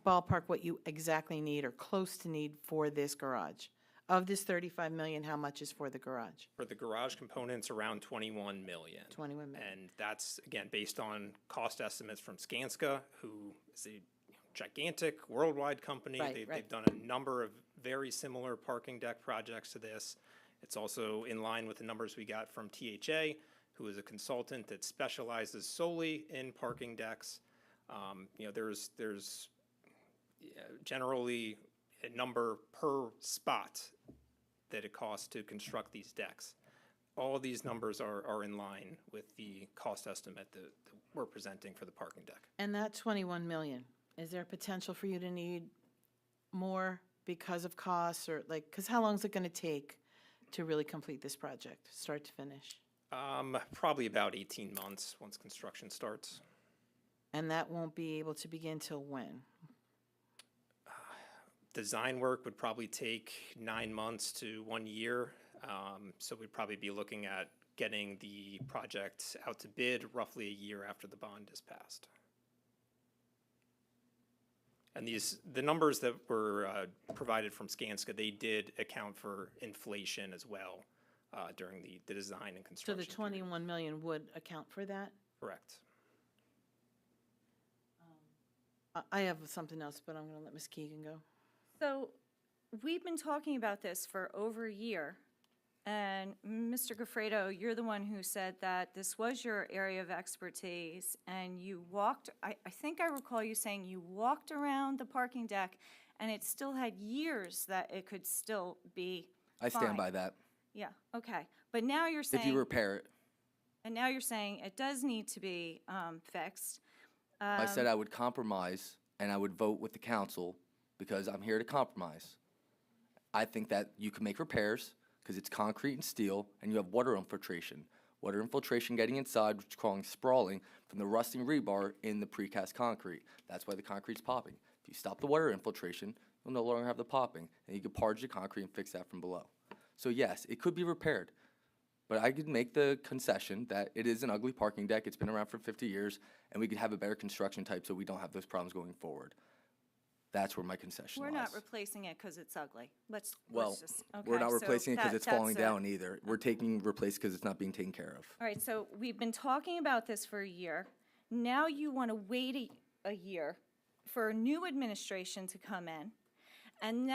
ballpark what you exactly need or close to need for this garage? Of this 35 million, how much is for the garage? For the garage components, around 21 million. 21 million. And that's, again, based on cost estimates from Skanska, who is a gigantic worldwide company. Right, right. They've done a number of very similar parking deck projects to this. It's also in line with the numbers we got from THA, who is a consultant that specializes solely in parking decks. You know, there's generally a number per spot that it costs to construct these decks. All these numbers are in line with the cost estimate that we're presenting for the parking deck. And that 21 million, is there potential for you to need more because of costs, or like, because how long is it going to take to really complete this project, start to finish? Probably about 18 months once construction starts. And that won't be able to begin till when? Design work would probably take 9 months to 1 year. So we'd probably be looking at getting the project out to bid roughly a year after the bond is passed. And the numbers that were provided from Skanska, they did account for inflation as well during the design and So construction. the 21 million would account for that? Correct. I have something else, but I'm going to let Ms. Keegan go. So we've been talking about this for over a year. And Mr. Goffredo, you're the one who said that this was your area of expertise, and you walked, I think I recall you saying you walked around the parking deck, and it still had years that it could still be I stand fine. by that. Yeah, okay. But now you're saying. If you repair it. And now you're saying it does need to be fixed. I said I would compromise and I would vote with the council because I'm here to compromise. I think that you can make repairs because it's concrete and steel, and you have water infiltration. Water infiltration getting inside, which is causing sprawling from the rusting rebar in the precast concrete. That's why the concrete's popping. If you stop the water infiltration, you'll no longer have the popping, and you can parge the concrete and fix that from below. So yes, it could be repaired, but I could make the concession that it is an ugly parking deck. It's been around for 50 years, and we could have a better construction type so we don't have those problems going forward. That's where my concession We're lies. not replacing it because it's ugly. Let's just, okay. We're not so replacing it because it's falling that's down either. We're replaced because it's not being taken care of. All right, so we've been talking about this for a year. Now you want to wait a year for a new administration to come in. And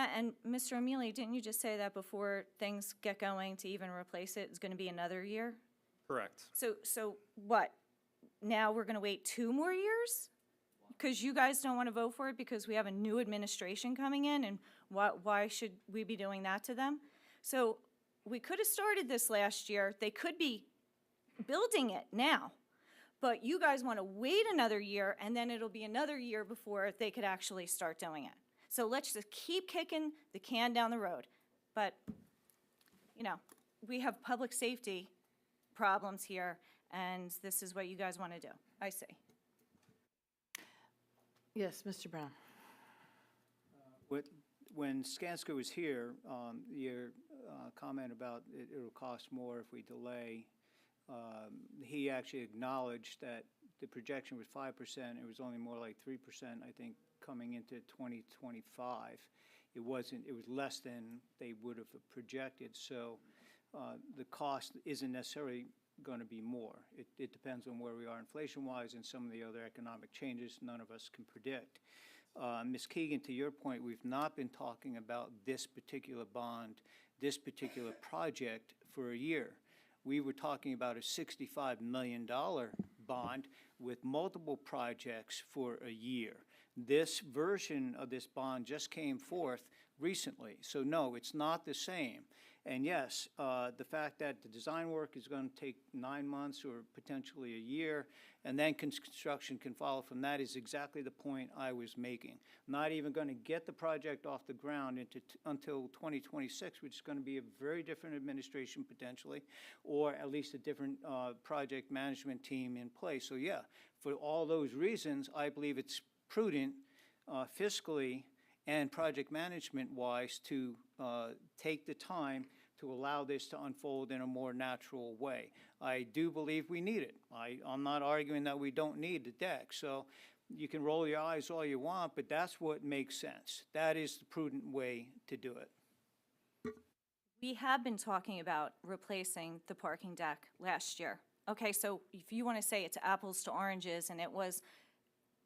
Mr. Amelia, didn't you just say that before things get going to even replace it, it's going to be another year? Correct. So what? Now we're going to wait 2 more years? Because you guys don't want to vote for it because we have a new administration coming in, and why should we be doing that to them? So we could have started this last year. They could be building it now, but you guys want to wait another year, and then it'll be another year before they could actually start doing it. So let's just keep kicking the can down the road. But, you know, we have public safety problems here, and this is what you guys want to do. I see. Yes, Mr. Brown. When Skanska was here, your comment about it'll cost more if we delay He actually acknowledged that the projection was 5%. It was only more like 3%, I think, coming into 2025. It was less than they would have projected. So the cost isn't necessarily going to be more. It depends on where we are inflation-wise and some of the other economic changes none of us can predict. Ms. Keegan, to your point, we've not been talking about this particular bond, this particular project for a year. We were talking about a $65 million bond with multiple projects for a year. This version of this bond just came forth recently. So no, it's not the same. And yes, the fact that the design work is going to take 9 months or potentially a year, and then construction can follow from that is exactly the point I was making. Not even going to get the project off the ground until 2026, which is going to be a very different administration potentially, or at least a different project management team in place. So yeah, for all those reasons, I believe it's prudent fiscally and project management-wise to take the time to allow this to unfold in a more natural way. I do believe we need it. I'm not arguing that we don't need the deck. So you can roll your eyes all you want, but that's what makes sense. That is the prudent way to do it. We have been talking about replacing the parking deck last year. Okay, so if you want to say it's apples to oranges and it was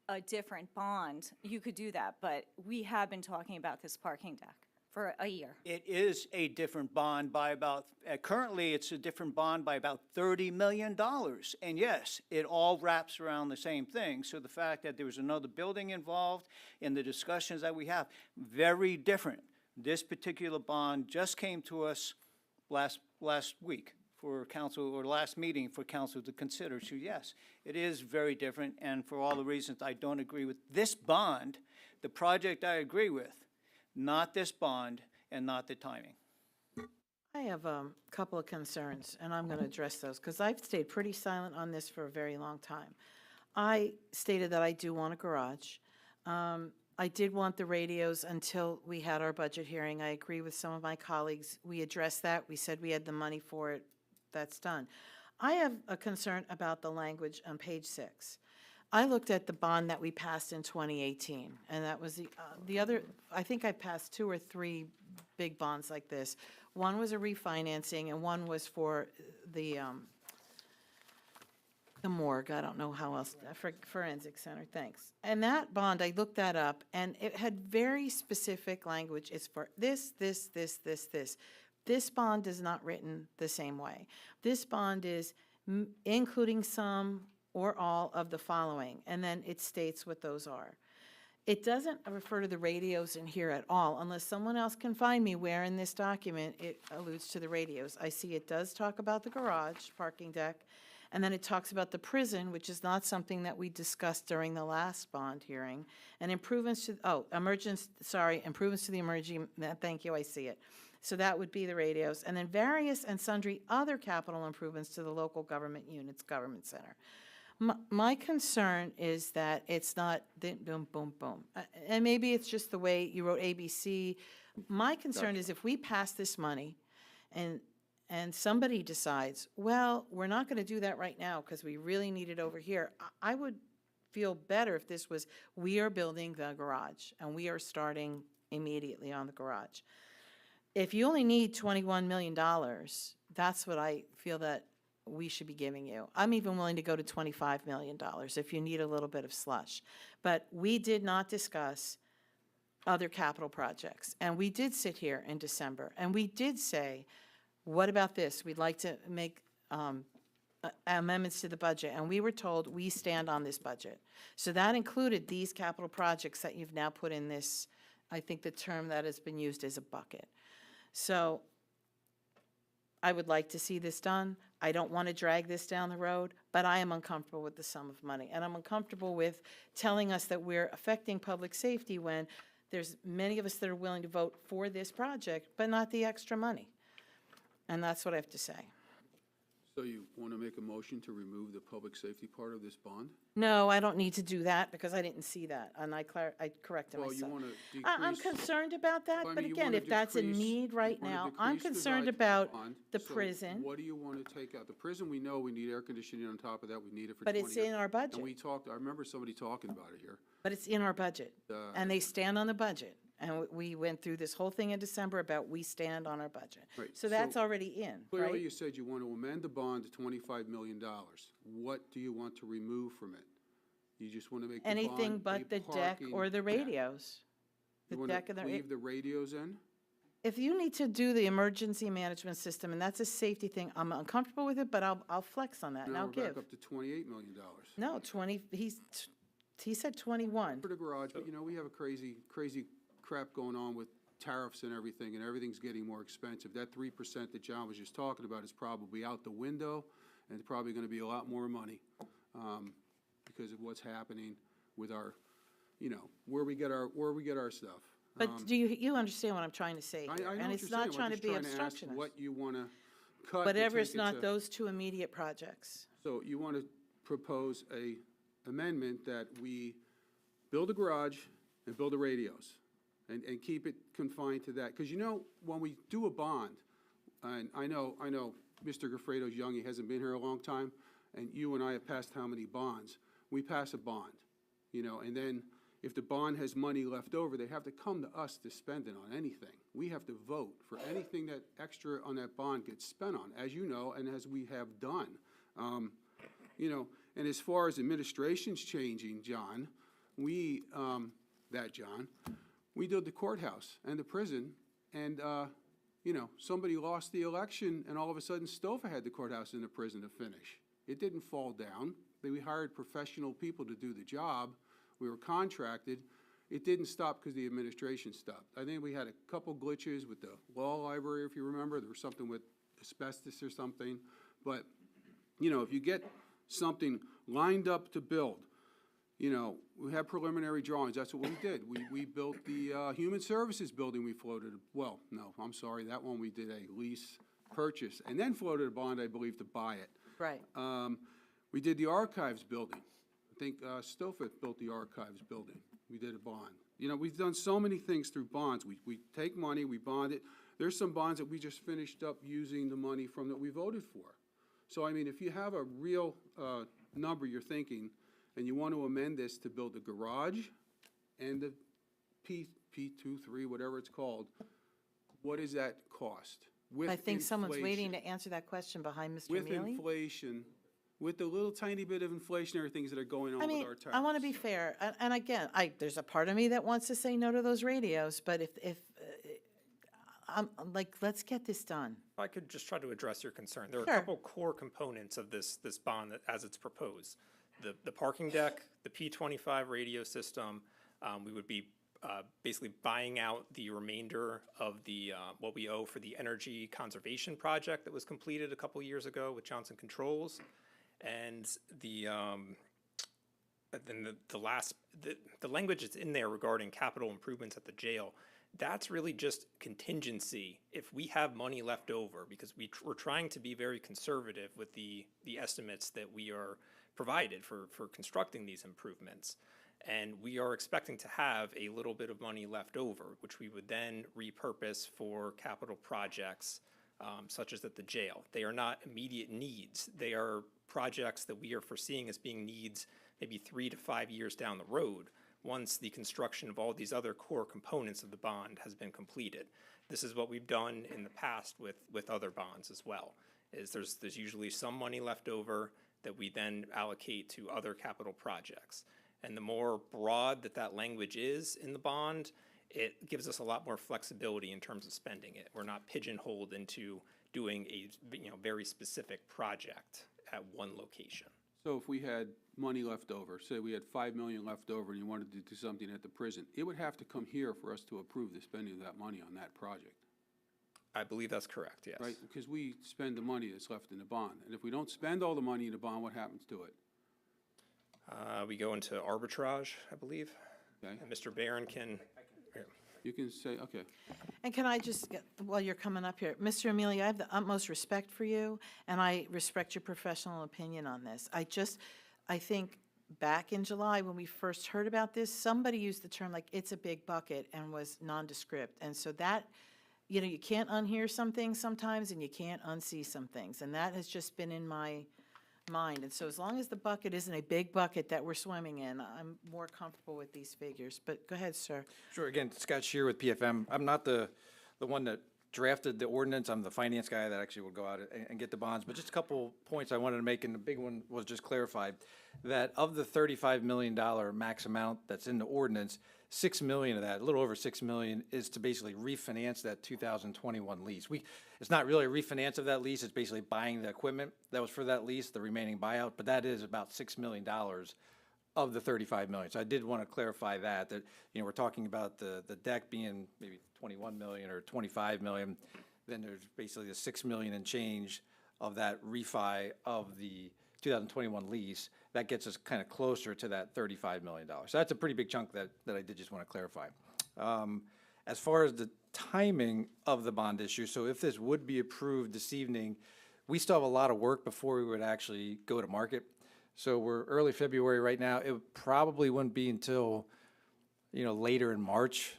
a different bond, you could do that, but we have been talking about this parking deck for a year. It is a different bond by about, currently it's a different bond by about $30 million. And yes, it all wraps around the same thing. So the fact that there was another building involved in the discussions that we have, very different. This particular bond just came to us last week for council, or last meeting for council to consider. So yes, it is very different, and for all the reasons I don't agree with this bond, the project I agree with, not this bond and not the timing. I have a couple of concerns, and I'm going to address those, because I've stayed pretty silent on this for a very long time. I stated that I do want a garage. I did want the radios until we had our budget hearing. I agree with some of my colleagues. We addressed that. We said we had the money for it. That's done. I have a concern about the language on page 6. I looked at the bond that we passed in 2018, and that was the other, I think I passed 2 or 3 big bonds like this. One was a refinancing, and one was for the morgue, I don't know how else, forensic center, thanks. And that bond, I looked that up, and it had very specific language. It's for this, this, this, this, this. This bond is not written the same way. This bond is including some or all of the following, and then it states what those are. It doesn't refer to the radios in here at all, unless someone else can find me where in this document it alludes to the radios. I see it does talk about the garage, parking deck, and then it talks about the prison, which is not something that we discussed during the last bond hearing, and improvements to, improvements to the emerging, thank you, I see it. So that would be the radios, and then various and sundry other capital improvements to the local government units, government center. My concern is that it's not boom, boom, boom. And maybe it's just the way you wrote ABC. My concern is if we pass this money and somebody decides, well, we're not going to do that right now because we really need it over here, I would feel better if this was, we are building the garage and we are starting immediately on the garage. If you only need $21 million, that's what I feel that we should be giving you. I'm even willing to go to $25 million if you need a little bit of slush. But we did not discuss other capital projects. And we did sit here in December, and we did say, what about this? We'd like to make amendments to the budget. And we were told, we stand on this budget. So that included these capital projects that you've now put in this, I think the term that has been used is a bucket. So I would like to see this done. I don't want to drag this down the road, but I am uncomfortable with the sum of money. And I'm uncomfortable with telling us that we're affecting public safety when there's many of us that are willing to vote for this project, but not the extra money. And that's what I have to say. So you want to make a motion to remove the public safety part of this bond? No, I don't need to do that because I didn't see that, and I corrected Well, you myself. want to decrease. I'm concerned about that, Well, I but mean, you again, wanna if that's a decrease- need you right wanna now, I'm decrease the concerned size of about bond. the So prison. What do you want to take out? The prison, we know we need air conditioning on top of that. We need it for 20 But years. it's in our budget. And we talked, I remember somebody talking about it here. But it's in our budget, and they stand on the budget. And we went through this whole thing in December about we stand on our budget. Right, So that's so already in, Clearly, right? you said you want to amend the bond to $25 million. What do you want to remove from it? You just want to make the bond Anything a but the deck parking or the deck. radios. The You deck want and to the, leave the radios in? if you need to do the emergency management system, and that's a safety thing, I'm uncomfortable with it, but I'll flex on that, and Now I'll we're back give. up to $28 million. No, 20, he said 21. For the garage, but you know, we have a crazy crap going on with tariffs and everything's getting more expensive. That 3% that John was just talking about is probably out the window, and it's probably gonna be a lot more money, because of what's happening with our, you know, where we get our stuff. But do you understand what I'm trying to say I here? know And what it's you're not saying. trying I'm to just be trying to ask obstructionist. what you wanna cut. to Whatever is take it not to- those two immediate projects. So you want to propose a amendment that we build a garage and build the radios and keep it confined to that? Because you know, when we do a bond, and I know Mr. Goffredo's young, he hasn't been here a long time, and you and I have passed how many bonds? We pass a bond, you know, and then if the bond has money left over, they have to come to us to spend it on anything. We have to vote for anything that extra on that bond gets spent on, as you know, and as we have done. You know, and as far as administration's changing, John, we did the courthouse and the prison, and, you know, somebody lost the election, and all of a sudden Stofa had the courthouse and the prison to finish. It didn't fall down. We hired professional people to do the job. We were contracted. It didn't stop because the administration stopped. I think we had a couple glitches with the law library, if you remember. There was something with asbestos or something. But, you know, if you get something lined up to build, you know, we have preliminary drawings. That's what we did. We built the Human Services building we floated. Well, no, I'm sorry. That one we did a lease purchase and then floated a bond, I believe, to buy it. Right. We did the archives building. I think Stofa built the archives building. We did a bond. You know, we've done so many things through bonds. We take money, we bond it. There's some bonds that we just finished up using the money from that we voted for. So, I mean, if you have a real number you're thinking, and you want to amend this to build a garage and the P23, whatever it's called, what does that cost? With I think someone's waiting inflation. to answer that question behind Mr. With Mealy. inflation, with the little tiny bit of inflationary things that are going on I with mean, our tariffs. I want to be fair, and again, there's a part of me that wants to say no to those radios, but if I'm like, let's get this done. If I could just try to address your concern. There are Sure. a couple core components of this bond as it's proposed. The parking deck, the P25 radio system, we would be basically buying out the remainder of the what we owe for the energy conservation project that was completed a couple years ago with Johnson Controls, and then the language that's in there regarding capital improvements at the jail. That's really just contingency if we have money left over, because we're trying to be very conservative with the estimates that we are provided for constructing these improvements. And we are expecting to have a little bit of money left over, which we would then repurpose for capital projects such as at the jail. They are not immediate needs. They are projects that we are foreseeing as being needs maybe 3 to 5 years down the road, once the construction of all these other core components of the bond has been completed. This is what we've done in the past with other bonds as well, is there's usually some money left over that we then allocate to other capital projects. And the more broad that language is in the bond, it gives us a lot more flexibility in terms of spending it. We're not pigeonholed into doing a very specific project at one location. So if we had money left over, say we had $5 million left over and you wanted to do something at the prison, it would have to come here for us to approve the spending of that money on that project, I believe that's correct, yes. right? Because we spend the money that's left in the bond. And if we don't spend all the money in the bond, what happens to it? We go into arbitrage, I believe. Okay. And Mr. Barron can. You can say, okay. And can I just, while you're coming up here, Mr. Amelia, I have the utmost respect for you, and I respect your professional opinion on this. I think back in July, when we first heard about this, somebody used the term like, it's a big bucket, and was nondescript. And so that, you know, you can't unhear some things sometimes, and you can't unsee some things. And that has just been in my mind. And so as long as the bucket isn't a big bucket that we're swimming in, I'm more comfortable with these figures. But go ahead, sir. Sure. Again, Scott Shear with PFM. I'm not the one that drafted the ordinance. I'm the finance guy that actually will go out and get the bonds. But just a couple points I wanted to make, and the big one was just clarified that of the $35 million max amount that's in the ordinance, $6 million of that, a little over $6 million, is to basically refinance that 2021 lease. It's not really a refinance of that lease. It's basically buying the equipment that was for that lease, the remaining buyout. But that is about $6 million of the $35 million. So I did want to clarify that you know, we're talking about the deck being maybe $21 million or $25 million. Then there's basically the $6 million and change of that refi of the 2021 lease. That gets us kind of closer to that $35 million. So that's a pretty big chunk that I did just want to clarify. As far as the timing of the bond issue, so if this would be approved this evening, we still have a lot of work before we would actually go to market. So we're early February right now. It probably wouldn't be until, you know, later in March.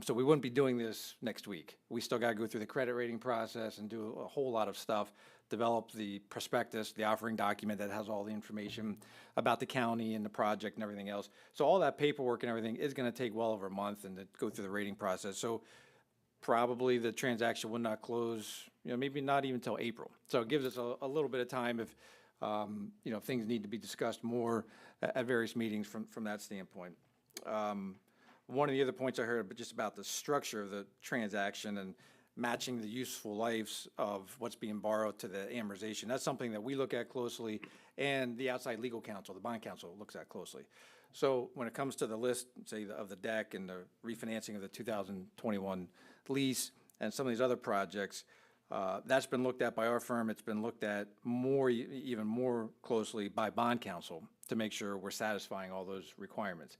So we wouldn't be doing this next week. We still got to go through the credit rating process and do a whole lot of stuff, develop the prospectus, the offering document that has all the information about the county and the project and everything else. So all that paperwork and everything is going to take well over a month and to go through the rating process. So probably the transaction would not close, you know, maybe not even until April. So it gives us a little bit of time if, you know, things need to be discussed more at various meetings from that standpoint. One of the other points I heard, but just about the structure of the transaction and matching the useful lives of what's being borrowed to the amortization. That's something that we look at closely, and the outside legal counsel, the bond counsel, looks at closely. So when it comes to the list, say, of the deck and the refinancing of the 2021 lease and some of these other projects, that's been looked at by our firm. It's been looked at even more closely by bond counsel to make sure we're satisfying all those requirements.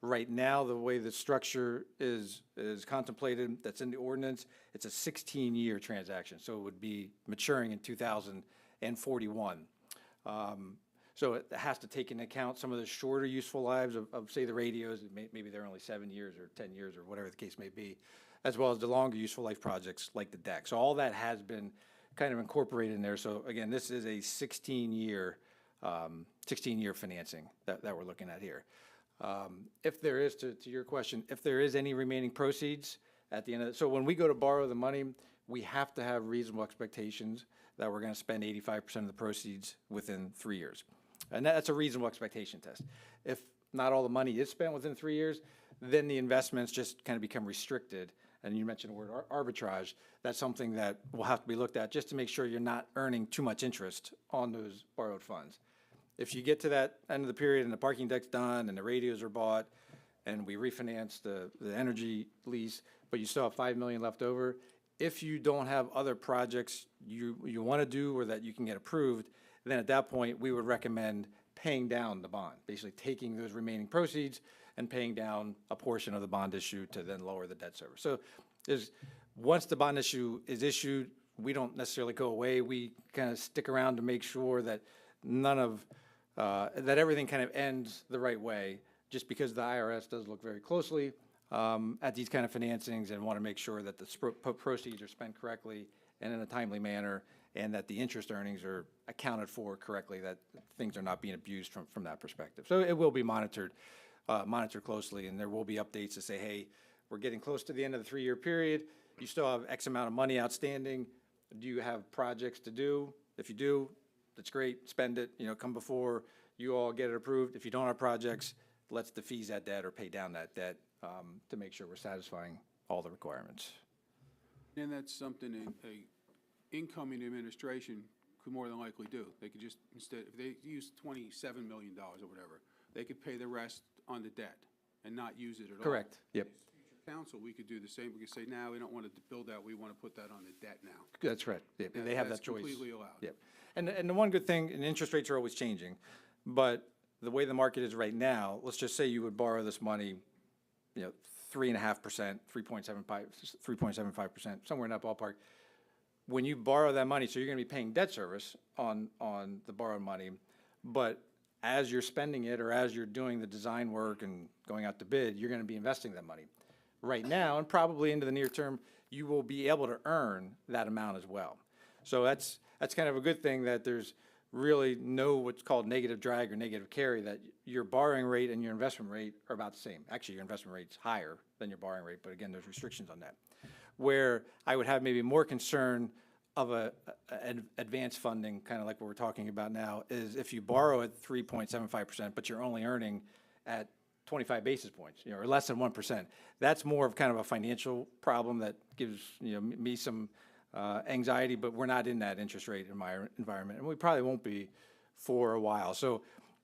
Right now, the way the structure is contemplated, that's in the ordinance, it's a 16-year transaction, so it would be maturing in 2041. So it has to take into account some of the shorter useful lives of say, the radios. Maybe they're only 7 years or 10 years or whatever the case may be, as well as the longer useful life projects like the deck. So all that has been kind of incorporated in there. So again, this is a 16-year financing that we're looking at here. If there is, to your question, if there is any remaining proceeds at the end of it, so when we go to borrow the money, we have to have reasonable expectations that we're going to spend 85% of the proceeds within 3 years. And that's a reasonable expectation test. If not all the money is spent within 3 years, then the investments just kind of become restricted. And you mentioned the word arbitrage. That's something that will have to be looked at just to make sure you're not earning too much interest on those borrowed funds. If you get to that end of the period and the parking deck's done and the radios are bought and we refinance the energy lease, but you still have $5 million left over, if you don't have other projects you want to do or that you can get approved, then at that point we would recommend paying down the bond, basically taking those remaining proceeds and paying down a portion of the bond issue to then lower the debt service. So once the bond issue is issued, we don't necessarily go away. We kind of stick around to make sure that that everything kind of ends the right way, just because the IRS does look very closely at these kind of financings and want to make sure that the proceeds are spent correctly and in a timely manner, and that the interest earnings are accounted for correctly, that things are not being abused from that perspective. So it will be monitored closely, and there will be updates to say, hey, we're getting close to the end of the 3-year period. You still have X amount of money outstanding. Do you have projects to do? If you do, that's great, spend it, come before you all get it approved. If you don't have projects, let's defease that debt or pay down that debt to make sure we're satisfying all the requirements. And that's something a incoming administration could more than likely do. They could just, instead, if they use $27 million or whatever, they could pay the rest on the debt and not use it at all. Correct, yep. Council, we could do the same. We could say, now we don't want to build out, we want to put that on the debt now. That's right. Yeah, they have that choice. That's completely allowed. Yep. And the one good thing, and interest rates are always changing, but the way the market is right now, let's just say you would borrow this money, 3.5%, 3.75%, somewhere in that ballpark. When you borrow that money, so you're going to be paying debt service on the borrowed money, but as you're spending it or as you're doing the design work and going out to bid, you're going to be investing that money. Right now, and probably into the near term, you will be able to earn that amount as well. So that's kind of a good thing, that there's really no what's called negative drag or negative carry, that your borrowing rate and your investment rate are about the same. Actually, your investment rate's higher than your borrowing rate, but again, there's restrictions on that. Where I would have maybe more concern of an advanced funding, kind of like what we're talking about now, is if you borrow at 3.75%, but you're only earning at 25 basis points, or less than 1%. That's more of kind of a financial problem that gives me some anxiety, but we're not in that interest rate environment, and we probably won't be for a while. So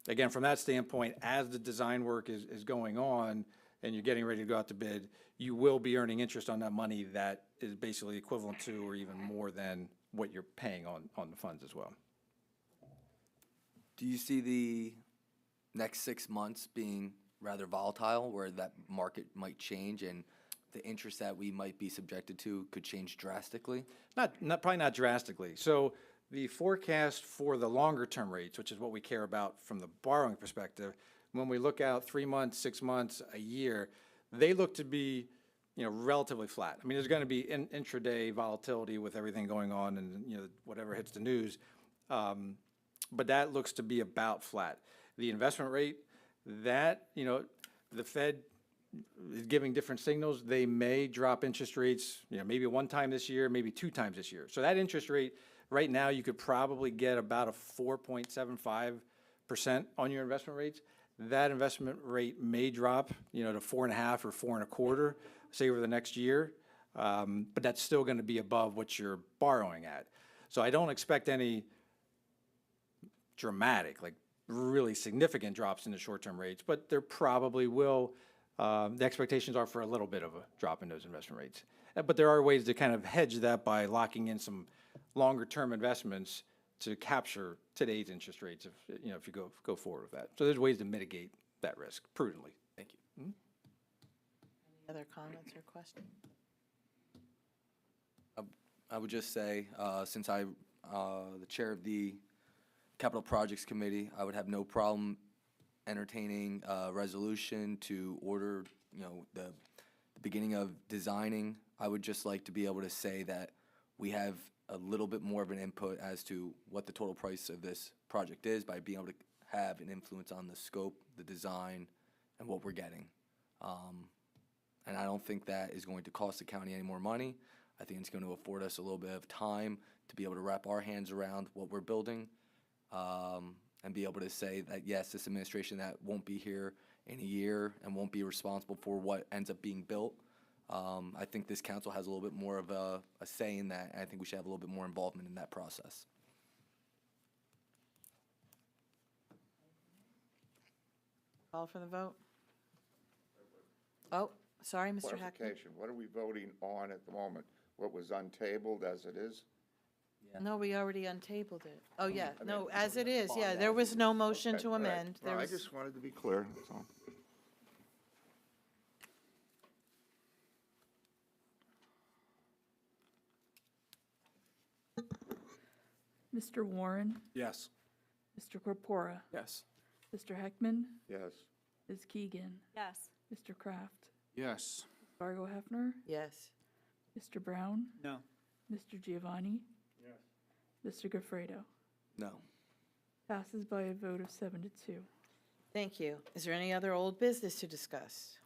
again, from that standpoint, as the design work is going on and you're getting ready to go out to bid, you will be earning interest on that money that is basically equivalent to or even more than what you're paying on the funds as well. Do you see the next 6 months being rather volatile, where that market might change and the interest that we might be subjected to could change drastically? Probably not drastically. So the forecast for the longer term rates, which is what we care about from the borrowing perspective, when we look out 3 months, 6 months, a year, they look to be relatively flat. I mean, there's going to be intraday volatility with everything going on and whatever hits the news, but that looks to be about flat. The investment rate, that the Fed is giving different signals. They may drop interest rates, maybe one time this year, maybe 2 times this year. So that interest rate right now, you could probably get about a 4.75% on your investment rates. That investment rate may drop, to 4.5 or 4.25, say over the next year, but that's still going to be above what you're borrowing at. So I don't expect any dramatic, like really significant drops in the short-term rates, but there probably will. The expectations are for a little bit of a drop in those investment rates. But there are ways to kind of hedge that by locking in some longer-term investments to capture today's interest rates if you go forward with that. So there's ways to mitigate that risk prudently. Thank you. Any other comments or questions? I would just say, since I'm the chair of the Capital Projects Committee, I would have no problem entertaining a resolution to order, the beginning of designing. I would just like to be able to say that we have a little bit more of an input as to what the total price of this project is, by being able to have an influence on the scope, the design, and what we're getting. And I don't think that is going to cost the county any more money. I think it's going to afford us a little bit of time to be able to wrap our hands around what we're building, and be able to say that, yes, this administration that won't be here in a year and won't be responsible for what ends up being built. I think this council has a little bit more of a say in that, and I think we should have a little bit more involvement in that process. Call for the vote. Oh, sorry, Mr. Hackman. Clarification, what are we voting on at the moment? What was untabled as it is? No, we already untabled it. Oh, yeah, I no, mean, as it is, on yeah, that. there was no motion Okay, to all right. amend. There Well, I was, just wanted to be clear, that's all. Mr. Warren, Yes. Mr. Corpora, Yes. Mr. Heckman, Yes. Ms. Keegan, Yes. Mr. Kraft, Yes. Fargo Hefner, yes. Mr. Brown, No. Mr. Giovanni. Yes. Mr. Goffredo. No. Passes by a vote of 7-2. Thank you. Is there any other old business to discuss?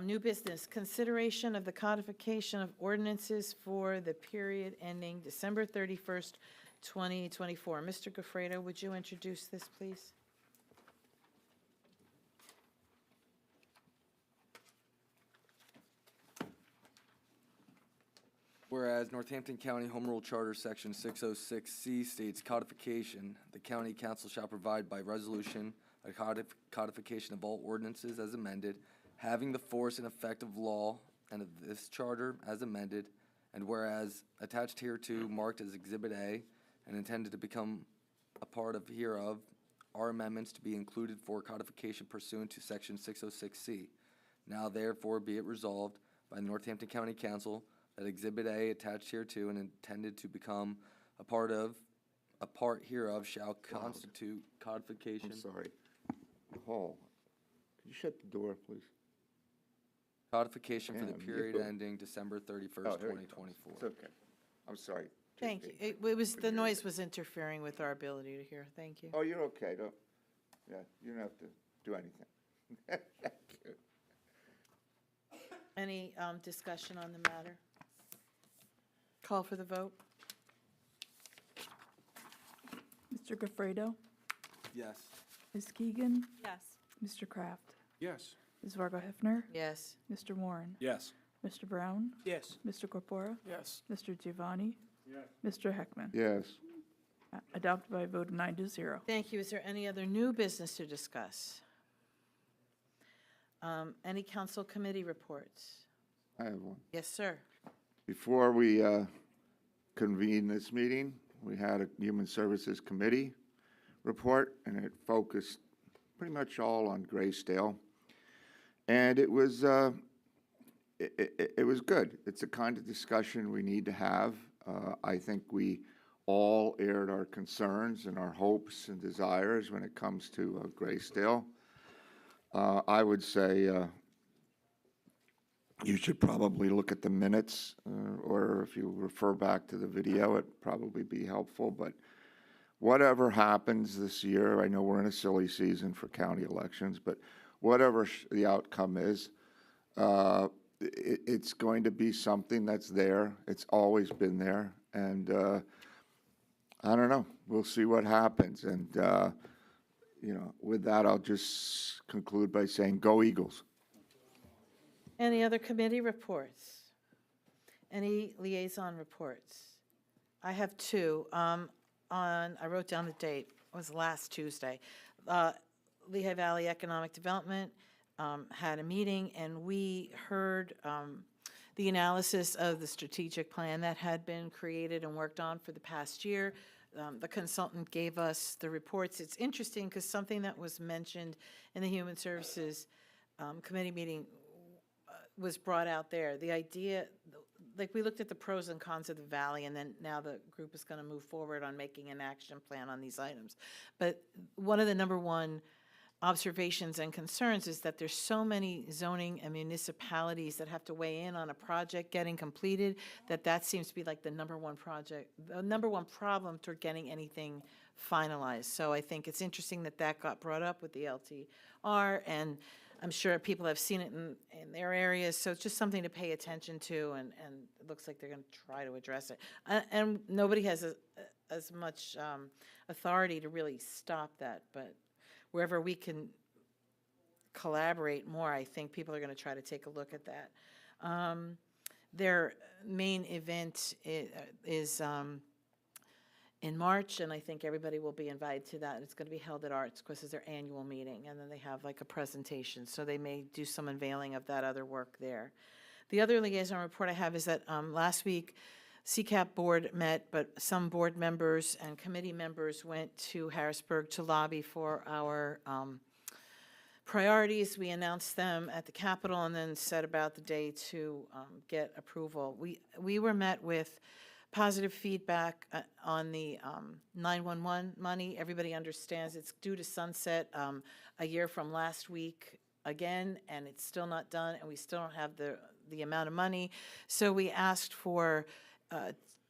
New business, consideration of the codification of ordinances for the period ending December 31st, 2024. Mr. Goffredo, would you introduce this, please? Whereas Northampton County Home Rule Charter Section 606C states codification, the county council shall provide by resolution a codification of all ordinances as amended, having the force and effect of law, and of this charter as amended, and whereas attached hereto, marked as Exhibit A, and intended to become a part of hereof, are amendments to be included for codification pursuant to Section 606C. Now therefore be it resolved by the Northampton County Council that Exhibit A attached hereto and intended to become a part hereof shall constitute codification. I'm sorry. Paul, could you shut the door, please? Codification for the Damn, period you- ending December 31st, Oh, here it 2024. It's okay. I'm sorry. Thank you. It was, the noise was interfering with our ability to hear. Thank you. Oh, you're okay. Don't, yeah, you don't have to do anything. Thank you. Any discussion on the matter? Call for the vote. Mr. Gafredo? Yes. Ms. Keegan? Yes. Mr. Kraft? Yes. Ms. Vargo Hefner? Yes. Mr. Warren? Yes. Mr. Brown? Yes. Mr. Corpora? Yes. Mr. Giovanni? Mr. Heckman? Yes. Adopted by a vote of 9-0. Thank you. Is there any other new business to discuss? Any council committee reports? I have one. Yes, sir. Before we convened this meeting, we had a Human Services Committee report, and it focused pretty much all on Graysdale. And it was it was good. It's the kind of discussion we need to have. I think we all aired our concerns and our hopes and desires when it comes to Graysdale. I would say you should probably look at the minutes, or if you refer back to the video, it'd probably be helpful. But whatever happens this year, I know we're in a silly season for county elections, but whatever the outcome is, it's going to be something that's there. It's always been there. And I don't know. We'll see what happens. And, you know, with that, I'll just conclude by saying, go Eagles. Any other committee reports? Any liaison reports? I have two. I wrote down the date. It was last Tuesday. Lehigh Valley Economic Development had a meeting, and we heard the analysis of the strategic plan that had been created and worked on for the past year. The consultant gave us the reports. It's interesting because something that was mentioned in the Human Services Committee meeting was brought out there. The idea, like, we looked at the pros and cons of the valley, and then now the group is going to move forward on making an action plan on these items. But one of the number one observations and concerns is that there's so many zoning and municipalities that have to weigh in on a project getting completed, that seems to be like the number one project, the number one problem toward getting anything finalized. So I think it's interesting that that got brought up with the LTR, and I'm sure people have seen it in their areas, so it's just something to pay attention to, and it looks like they're going to try to address it. And nobody has as much authority to really stop that, but wherever we can collaborate more, I think people are going to try to take a look at that. Their main event is in March, and I think everybody will be invited to that. It's going to be held at Arts, because it's their annual meeting, and then they have like a presentation, so they may do some unveiling of that other work there. The other liaison report I have is that last week, CCAP board met, but some board members and committee members went to Harrisburg to lobby for our priorities. We announced them at the Capitol and then set about the day to get approval. We were met with positive feedback on the 911 money. Everybody understands it's due to sunset a year from last week again, and it's still not done, and we still don't have the amount of money. So we asked for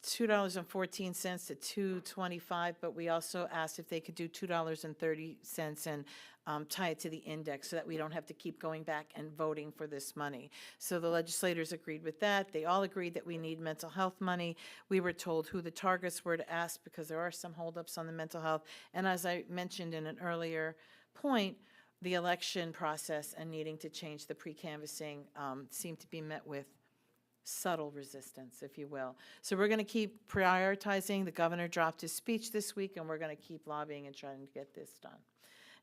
$2.14 to $2.25, but we also asked if they could do $2.30 and tie it to the index so that we don't have to keep going back and voting for this money. So the legislators agreed with that. They all agreed that we need mental health money. We were told who the targets were to ask because there are some holdups on the mental health. And as I mentioned in an earlier point, the election process and needing to change the pre-canvassing seemed to be met with subtle resistance, if you will. So we're going to keep prioritizing. The governor dropped his speech this week, and we're going to keep lobbying and trying to get this done.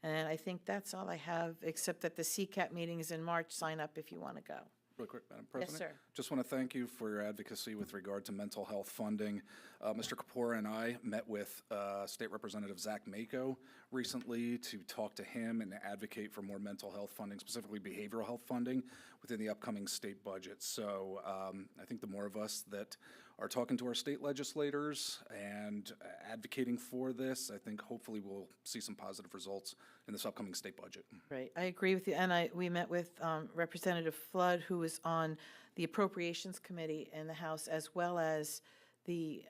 And I think that's all I have, except that the CCAP meeting is in March. Sign up if you want to go. Really quick, Madam Yes, President? sir. Just want to thank you for your advocacy with regard to mental health funding. Mr. Kapoor and I met with State Representative Zach Mako recently to talk to him and advocate for more mental health funding, specifically behavioral health funding, within the upcoming state budget. So I think the more of us that are talking to our state legislators and advocating for this, I think hopefully we'll see some positive results in this upcoming state budget. Right, I agree with you, and we met with Representative Flood, who was on the Appropriations Committee in the House, as well as the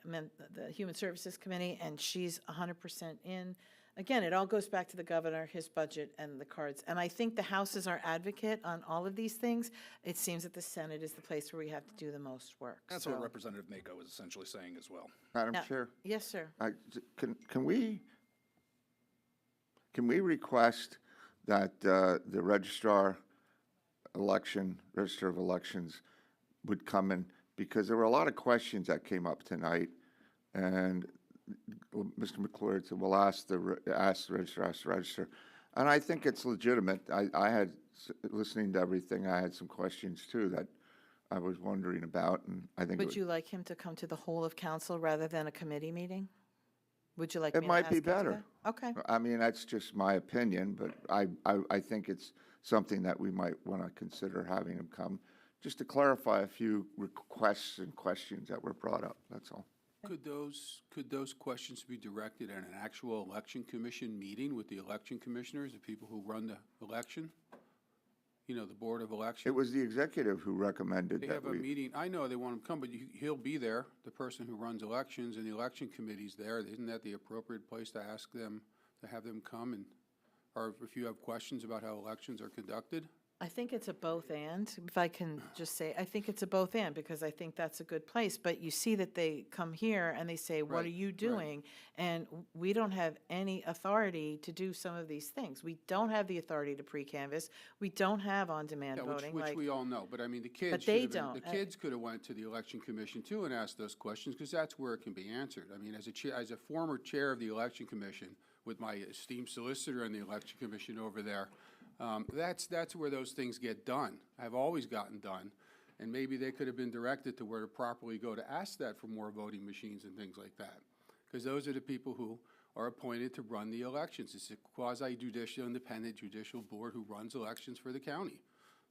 Human Services Committee, and she's 100% in. Again, it all goes back to the governor, his budget, and the cards. And I think the House is our advocate on all of these things. It seems that the Senate is the place where we have to do the most work. That's So- what Representative Mako was essentially saying as well. Madam Now- Chair? Yes, sir. Can we request that the Register of Elections would come in? Because there were a lot of questions that came up tonight, and Mr. McClure said, "We'll ask the Register." And I think it's legitimate. I had, listening to everything, I had some questions too that I was wondering about, and I think Would you like him to come to the whole of council rather than a committee meeting? Would you like it me to might ask be him to better. that? Okay. I mean, that's just my opinion, but I think it's something that we might want to consider having him come, just to clarify a few requests and questions that were brought up, that's all. Could those questions be directed at an actual election commission meeting with the election commissioners, the people who run the election? You know, the Board of Election? It was the executive who recommended They that have a meeting, I know they want him to come, but he'll be there, the person who runs elections, and the election committee's there. Isn't that the appropriate place to ask them, to have them come, and, or if you have questions about how elections are conducted? I think it's a both and, if I can just say, I think it's a both and, because I think that's a good place. But you see that they come here and they say, what Right, are you right. doing? And we don't have any authority to do some of these things. We don't have the authority to pre-canvass. We don't have on-demand Yeah, voting. which like- we all know, but I mean, the kids But should they have been, don't. the kids could have went to the election commission too and asked those questions, because that's where it can be answered. I mean, as a former chair of the election commission, with my esteemed solicitor on the election commission over there, that's where those things get done, have always gotten done. And maybe they could have been directed to where to properly go to ask that for more voting machines and things like that. Because those are the people who are appointed to run the elections. It's a quasi-judicial, independent judicial board who runs elections for the county.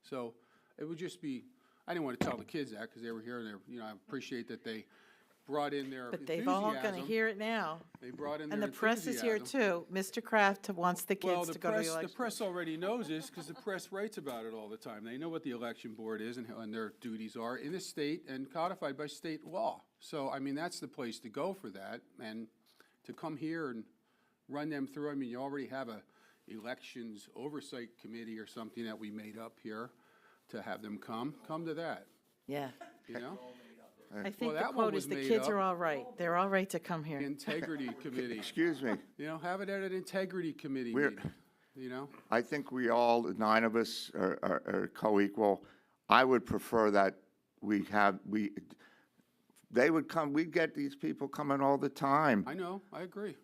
So it would just be, I didn't want to tell the kids that because they were here and I appreciate that they brought in their But enthusiasm. they've all going to hear it now. They brought in their And the press is here enthusiasm. too. Mr. Kraft wants the Well, kids the to go to the press, election. the press already knows this because the press writes about it all the time. They know what the election board is and their duties are in the state and codified by state law. So, I mean, that's the place to go for that. And to come here and run them through, I mean, you already have a elections oversight committee or something that we made up here to have them come to that, Yeah. you know? I think the that one quote was is the made kids up. are all right. They're all right to come here. Integrity committee, Excuse me, you know, have it at an integrity committee We're- meeting, you know? I think we all, the 9 of us, are co-equal. I would prefer that they would come, we'd get these people coming all the time I know, I agree.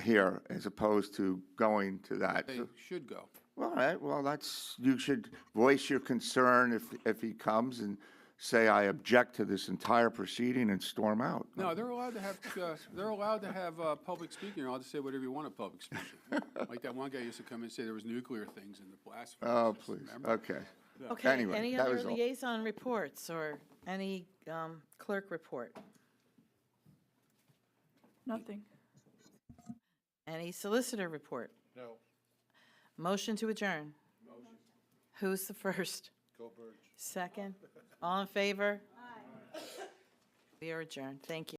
here, as opposed to going to that. They should go. Well, all right, well, you should voice your concern if he comes and say, I object to this entire proceeding and storm out. No, they're allowed to have public speaking. You're allowed to say whatever you want at public speaking. Like that one guy used to come and say there was nuclear things in the blasphemy. Oh, please, Remember? okay. Okay, Anyway, any that other was all. liaison reports or any clerk report? Nothing. Any solicitor report? No. Motion to adjourn? Motion. Who's the first? Go Birds. Second? All in favor? Aye. We are adjourned. Thank you.